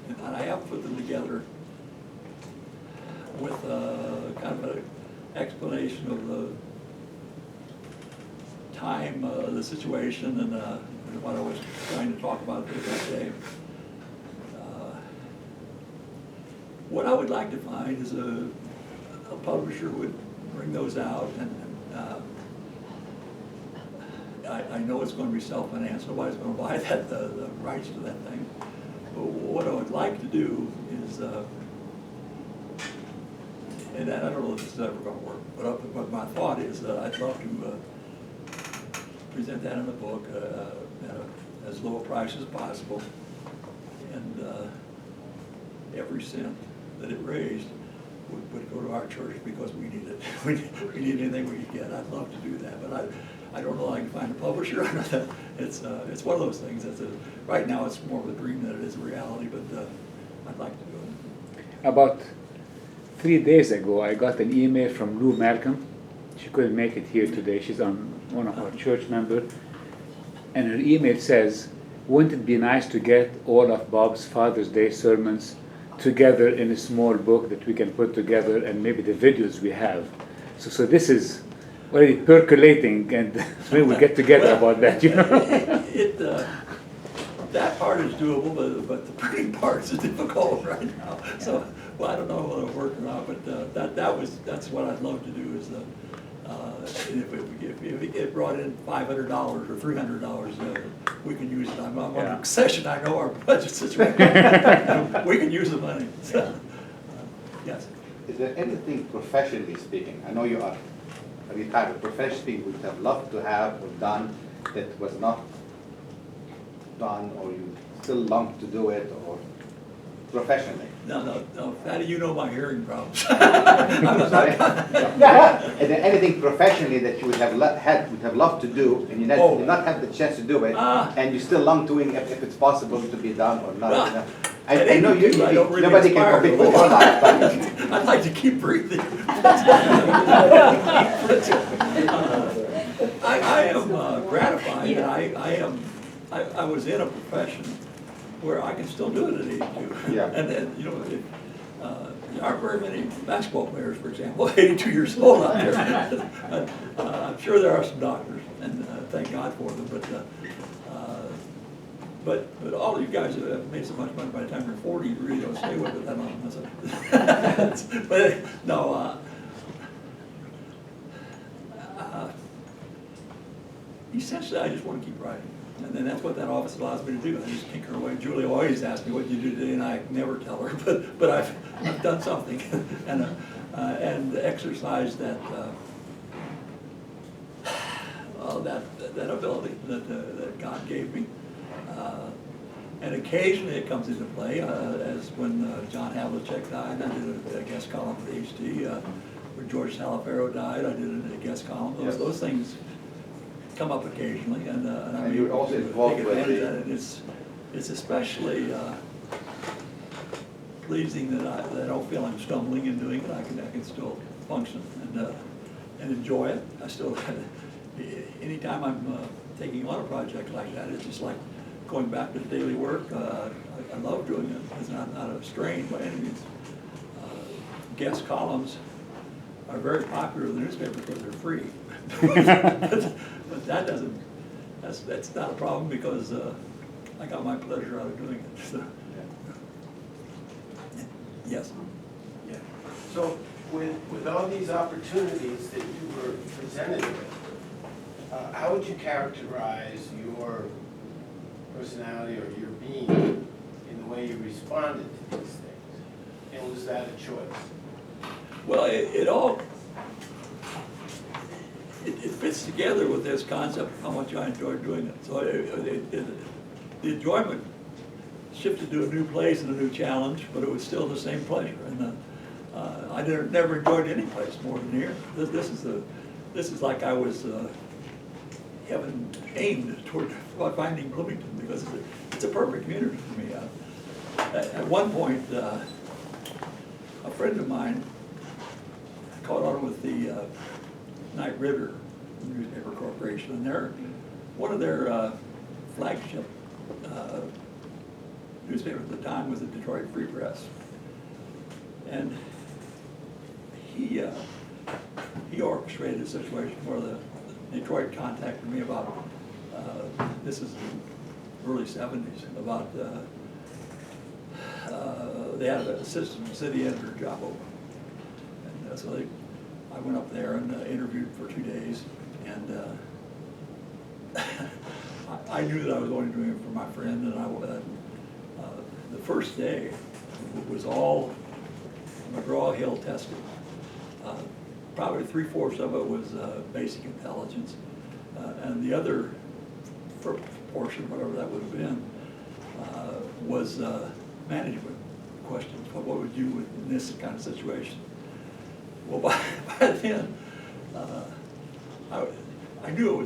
and I have put them together with kind of an explanation of the time, the situation, and what I was trying to talk about that day. What I would like to find is a publisher who would bring those out, and I know it's going to be self-financed. Nobody's going to buy the rights to that thing. But what I would like to do is and I don't know if this is ever gonna work, but my thought is that I'd love to present that in a book at as low a price as possible, and every cent that it raised would go to our church because we need it. We need anything we can get. I'd love to do that, but I don't know if I can find a publisher. It's one of those things. Right now it's more of a dream than it is a reality, but I'd like to do it. About 3 days ago, I got an email from Lou Malcolm. She couldn't make it here today. She's one of our church members. And her email says, wouldn't it be nice to get all of Bob's Father's Day sermons together in a small book that we can put together, and maybe the videos we have. So this is already percolating, and maybe we'll get together about that, you know? That part is doable, but the printing part is difficult right now. So, well, I don't know whether it'll work or not, but that's what I'd love to do is if it brought in $500 or $300, we can use it. I'm on a session. I know our budget situation. We can use the money. So, yes. Is there anything professionally speaking, I know you are retired, but professionally speaking, would have loved to have or done that was not done, or you still long to do it, or professionally? No, Fatty, you know my hearing problems. Sorry? Is there anything professionally that you would have loved to do, and you did not have the chance to do it, and you still long doing it if it's possible to be done or not? Well, I know you, really nobody can compete with your life, but I'd like to keep breathing. I am gratified that I was in a profession where I can still do it at 82. Yeah. And then, you know, there aren't very many basketball players, for example, 82 years old out there. I'm sure there are some doctors, and thank God for them, but all of you guys have made so much money by the time you're 40, you really don't stay with it that long. But no, essentially I just want to keep writing. And then that's what that office allows me to do. I just tinker away. Julie always asks me, what did you do today? And I never tell her, but I've done something and exercised that ability that God gave me. And occasionally it comes into play, as when John Havlicek died, I did a guest column for HT. When George Salafaro died, I did a guest column. Those things come up occasionally, and I'm you're also involved take with advantage of that. And it's especially pleasing that I don't feel I'm stumbling in doing it. I can still function and enjoy it. I still, anytime I'm taking on a project like that, it's just like going back to daily work. I love doing it. It's not a strain by any means. Guest columns are very popular in the newspaper because they're free. But that doesn't, that's not a problem because I got my pleasure out of doing it. So, yes. Yeah. So with all these opportunities that you were presented with, how would you characterize your personality or your being in the way you responded to these things? And was that a choice? Well, it all fits together with this concept of how much I enjoyed doing it. So the enjoyment shifted to a new place and a new challenge, but it was still the same pleasure. And I never enjoyed any place more than here. This is like I was having aimed toward finding Bloomington because it's a perfect community for me. At one point, a friend of mine caught on with the Knight Ridder newspaper corporation, and one of their flagship newspapers at the time was the Detroit Free Press, and he orchestrated a situation where the Detroit contacted me about this is the early '70s, about they had an assistant city editor job open, and so I went up there and interviewed for 2 days, and I knew that I was only doing it for my friend, and the first day was all McGraw-Hill tested. Probably 3/4 of it was basic intelligence, and the other portion, whatever that would have been, was management questions. What would you do in this kind of situation? Well, by then, I knew it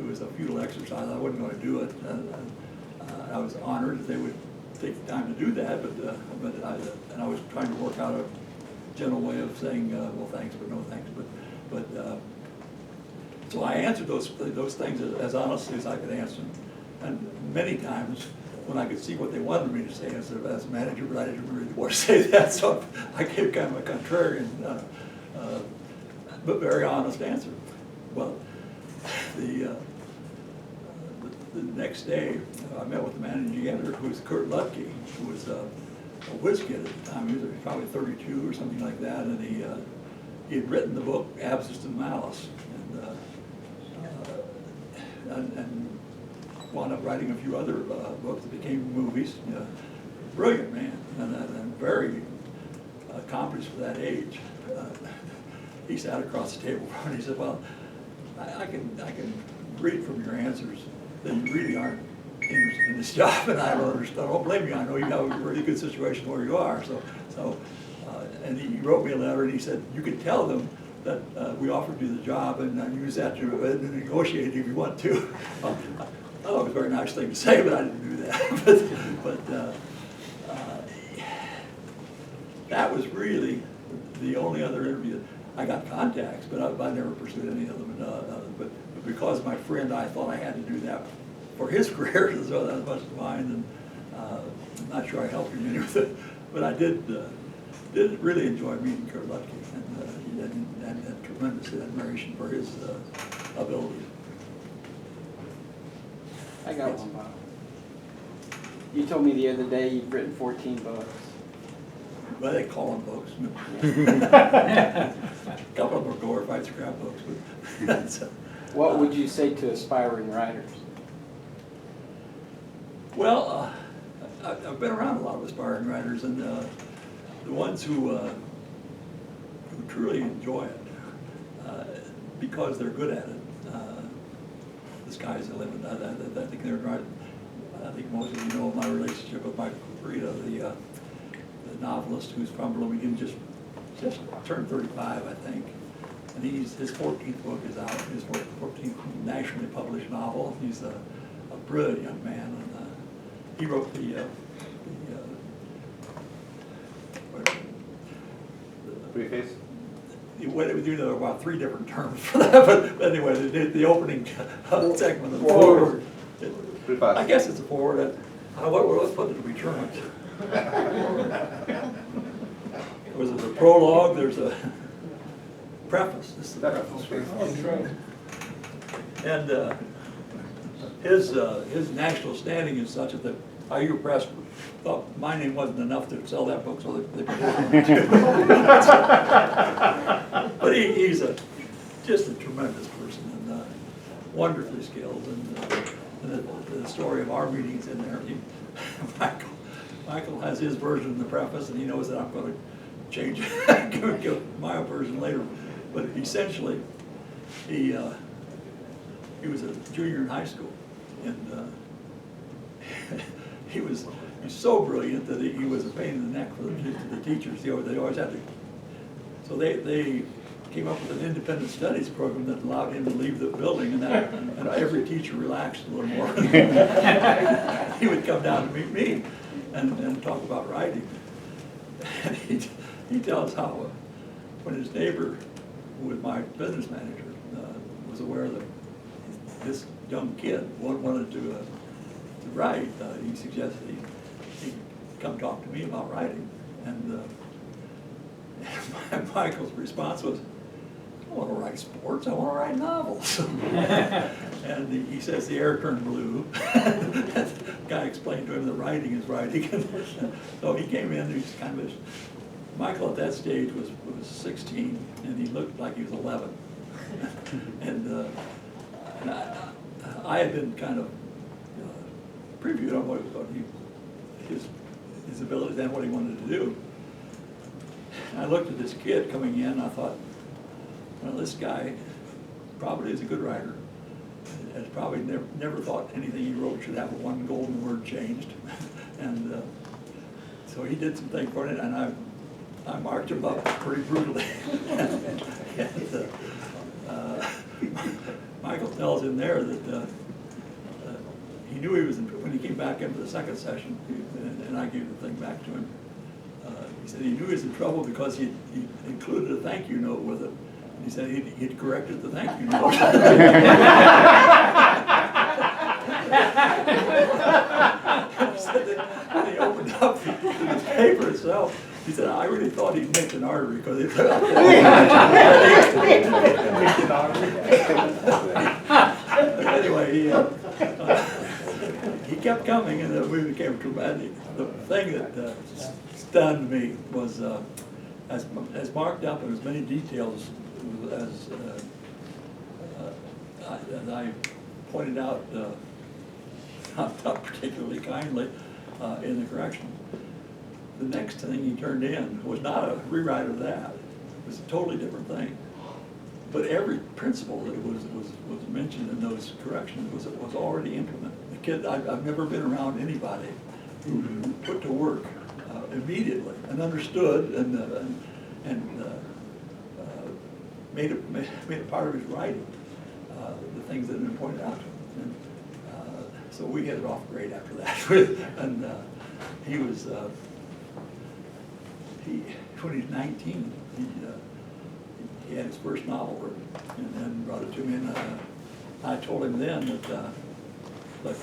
was a futile exercise. I wasn't going to do it. I was honored that they would take the time to do that, and I was trying to work out a general way of saying, well, thanks, but no thanks. So I answered those things as honestly as I could answer them. And many times, when I could see what they wanted me to say as a manager, but I didn't really want to say that, so I gave kind of a contrarian, but very honest answer. Well, the next day, I met with the managing editor, who was Kurt Lutke, who was a whiz kid at the time. He was probably 32 or something like that, and he had written the book Absence and Malice, and wound up writing a few other books that became movies. Brilliant man, and very accomplished for that age. He sat across the table from me and he said, well, I can read from your answers that you really aren't interested in this job, and I don't understand. I don't blame you. I know you have a really good situation where you are. And he wrote me a letter, and he said, you could tell them that we offered you the job, and use that to negotiate if you want to. I thought it was a very nice thing to say, but I didn't do that. That was really the only other interview. I got contacts, but I never pursued any of them. But because of my friend, I thought I had to do that for his career as much as mine, and I'm not sure I helped him any with it. But I did really enjoy meeting Kurt Lutke, and had tremendous admiration for his abilities. I got one, Bob. You told me the other day you've written 14 books. Well, they call them books. A couple of them are glorified scrapbooks. But What would you say to aspiring writers? Well, I've been around a lot of aspiring writers, and the ones who truly enjoy it because they're good at it. The sky's the limit. I think they're right. I think most of you know my relationship with Michael Rita, the novelist who's from Bloomington, just turned 35, I think. And his 14th book is out, his 14th nationally published novel. He's a brilliant young man, and he wrote Preface? there were about 3 different terms for that, but anyway, the opening segment of the forward. Preface. I guess it's a forward. Let's put it to return. Was it a prologue? There's a preface. This is the preface. And his national standing is such that the IU Press thought my name wasn't enough to sell that book, so they put it on too. But he's just a tremendous person, and wonderfully skilled, and the story of our meetings in there. Michael has his version in the preface, and he knows that I'm going to change it, give my version later. But essentially, he was a junior in high school, and he's so brilliant that he was a pain in the neck for the teachers. They always had to. So they came up with an independent studies program that allowed him to leave the building, and every teacher relaxed a little more. He would come down to meet me and talk about writing. And he tells how when his neighbor, who was my business manager, was aware that this young kid wanted to write, he suggested he come talk to me about writing. And Michael's response was, I don't want to write sports, I want to write novels. And he says the air turned blue. The guy explained to him that writing is writing. So he came in, he's kind of, Michael at that stage was 16, and he looked like he was 11. And I had been kind of previewed on what his abilities and what he wanted to do. And I looked at this kid coming in, and I thought, well, this guy probably is a good writer. Has probably never thought anything he wrote should have one golden word changed. And so he did some things for it, and I marked him up pretty brutally. And, Michael tells him there that he knew he was when he came back in for the second session, and I gave the thing back to him. He said he knew he was in trouble because he included a thank you note with it. He said he'd corrected the thank you note. He said that when he opened up the paper itself, he said, I really thought he'd nicked an artery because he thought anyway, he kept coming, and we became traumatic. The thing that stunned me was as marked up in as many details as I pointed out, not particularly kindly, in the correction. The next thing he turned in was not a rewrite of that. It was a totally different thing. But every principle that was mentioned in those corrections was already implemented. The kid, I've never been around anybody who put to work immediately and understood and made a part of his writing the things that had been pointed out to him. And, so we hit it off great after that. And he was when he was 19, he had his first novel written, and then brought it to me, and I told him then that look,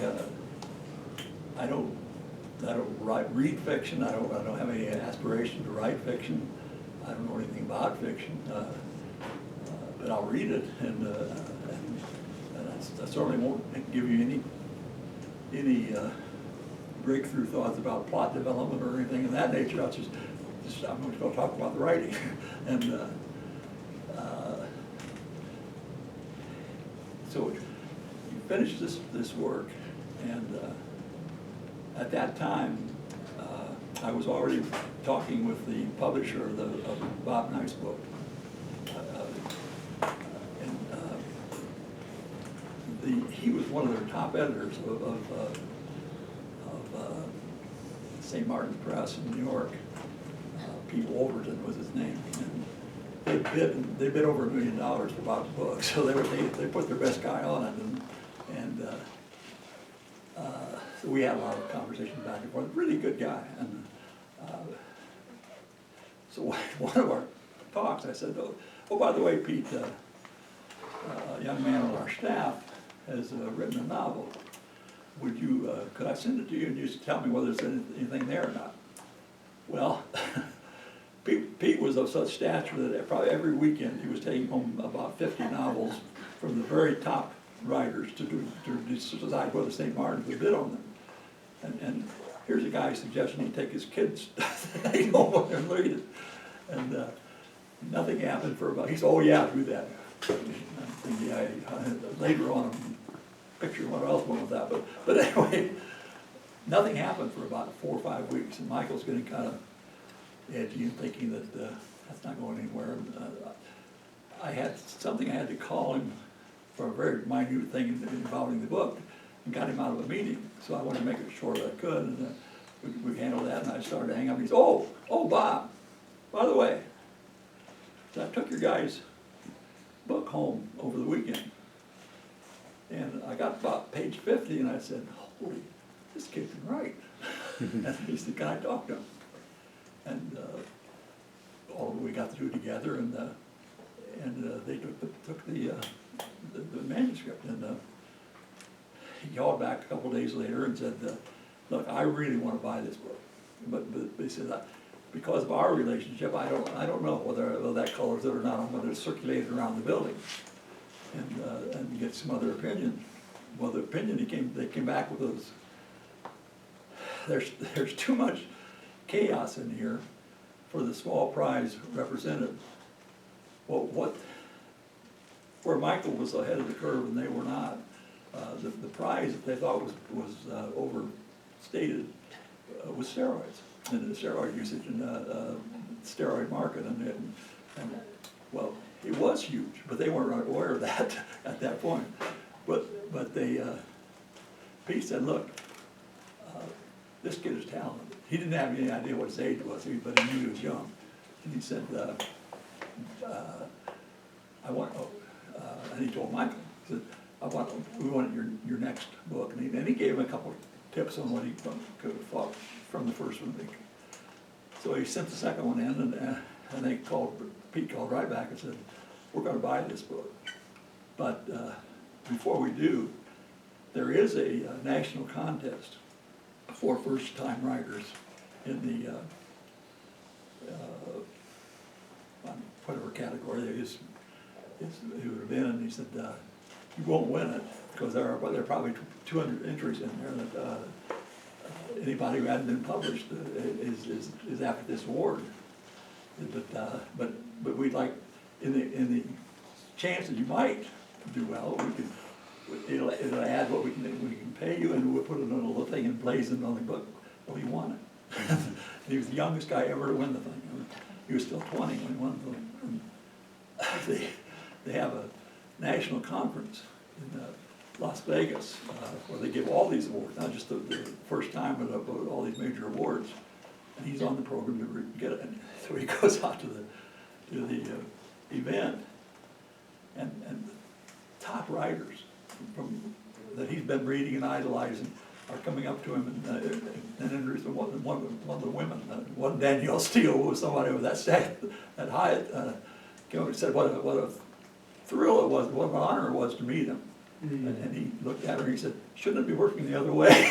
I don't read fiction. I don't have any aspiration to write fiction. I don't know anything about fiction, but I'll read it, and I certainly won't give you any breakthrough thoughts about plot development or anything of that nature. I'm just going to go talk about the writing. And so you finish this work, and at that time I was already talking with the publisher of Bob Knight's book. He was one of their top editors of St. Martin's Press in New York. Pete Wolverton was his name, and they bid over $1 million for Bob's book, so they put their best guy on it, and so we had a lot of conversations back and forth. Really good guy, and so one of our talks, I said, oh by the way, Pete, a young man on our staff has written a novel. Could I send it to you and just tell me whether there's anything there or not? Well, Pete was of such stature that probably every weekend he was taking home about 50 novels from the very top writers to decide whether St. Martin's would bid on them. And here's a guy suggesting he take his kids home and read it. And nothing happened for about, he said, oh yeah, do that. Later on, picture what else went with that, but anyway, nothing happened for about 4 or 5 weeks, and Michael's getting kind of edgy and thinking that that's not going anywhere. I had to call him for a very minute thing involving the book, and got him out of a meeting. So I wanted to make it short as I could, and we handled that, and I started to hang up. And he said, "Oh, Bob, by the way, I took your guy's book home over the weekend. And I got about page 50, and I said, holy, this kid can write." And he said, can I talk to him? And we got through together, and they took the manuscript, and he called back a couple days later and said, look, I really want to buy this book. But he said, because of our relationship, I don't know whether that colors it or not, whether it's circulated around the building. And get some other opinion. Well, the opinion they came back with was, there's too much chaos in here for the small prize represented. Well, where Michael was ahead of the curve and they were not, the prize that they thought was overstated was steroids and the steroid usage, and steroid market, and well, it was huge, but they weren't aware of that at that point. But they, Pete said, look, this kid is talented. He didn't have any idea what his age was, but he knew he was young. And he said, I want, and he told Michael, he said, we want your next book. And he gave him a couple tips on what he could have thought from the first one. So he sent the second one in, and Pete called right back and said, we're gonna buy this book. But before we do, there is a national contest for first-time writers in the whatever category it is, it would have been, and he said, you won't win it, because there are probably 200 entries in there that anybody who hadn't been published is after this award. But we'd like, in the chance that you might do well, it'll add what we can pay you, and we'll put it on a little thing emblazoned on the book. Well, he won it. He was the youngest guy ever to win the thing. He was still 20 when he won the thing. They have a national conference in Las Vegas where they give all these awards, not just the first time, but all these major awards. And he's on the program to get it. And so he goes out to the event, and the top writers that he's been reading and idolizing are coming up to him and introducing one of the women, one Danielle Steele, who was somebody with that height, said what a thrill it was, what an honor it was to meet him. And he looked at her and he said, shouldn't it be working the other way?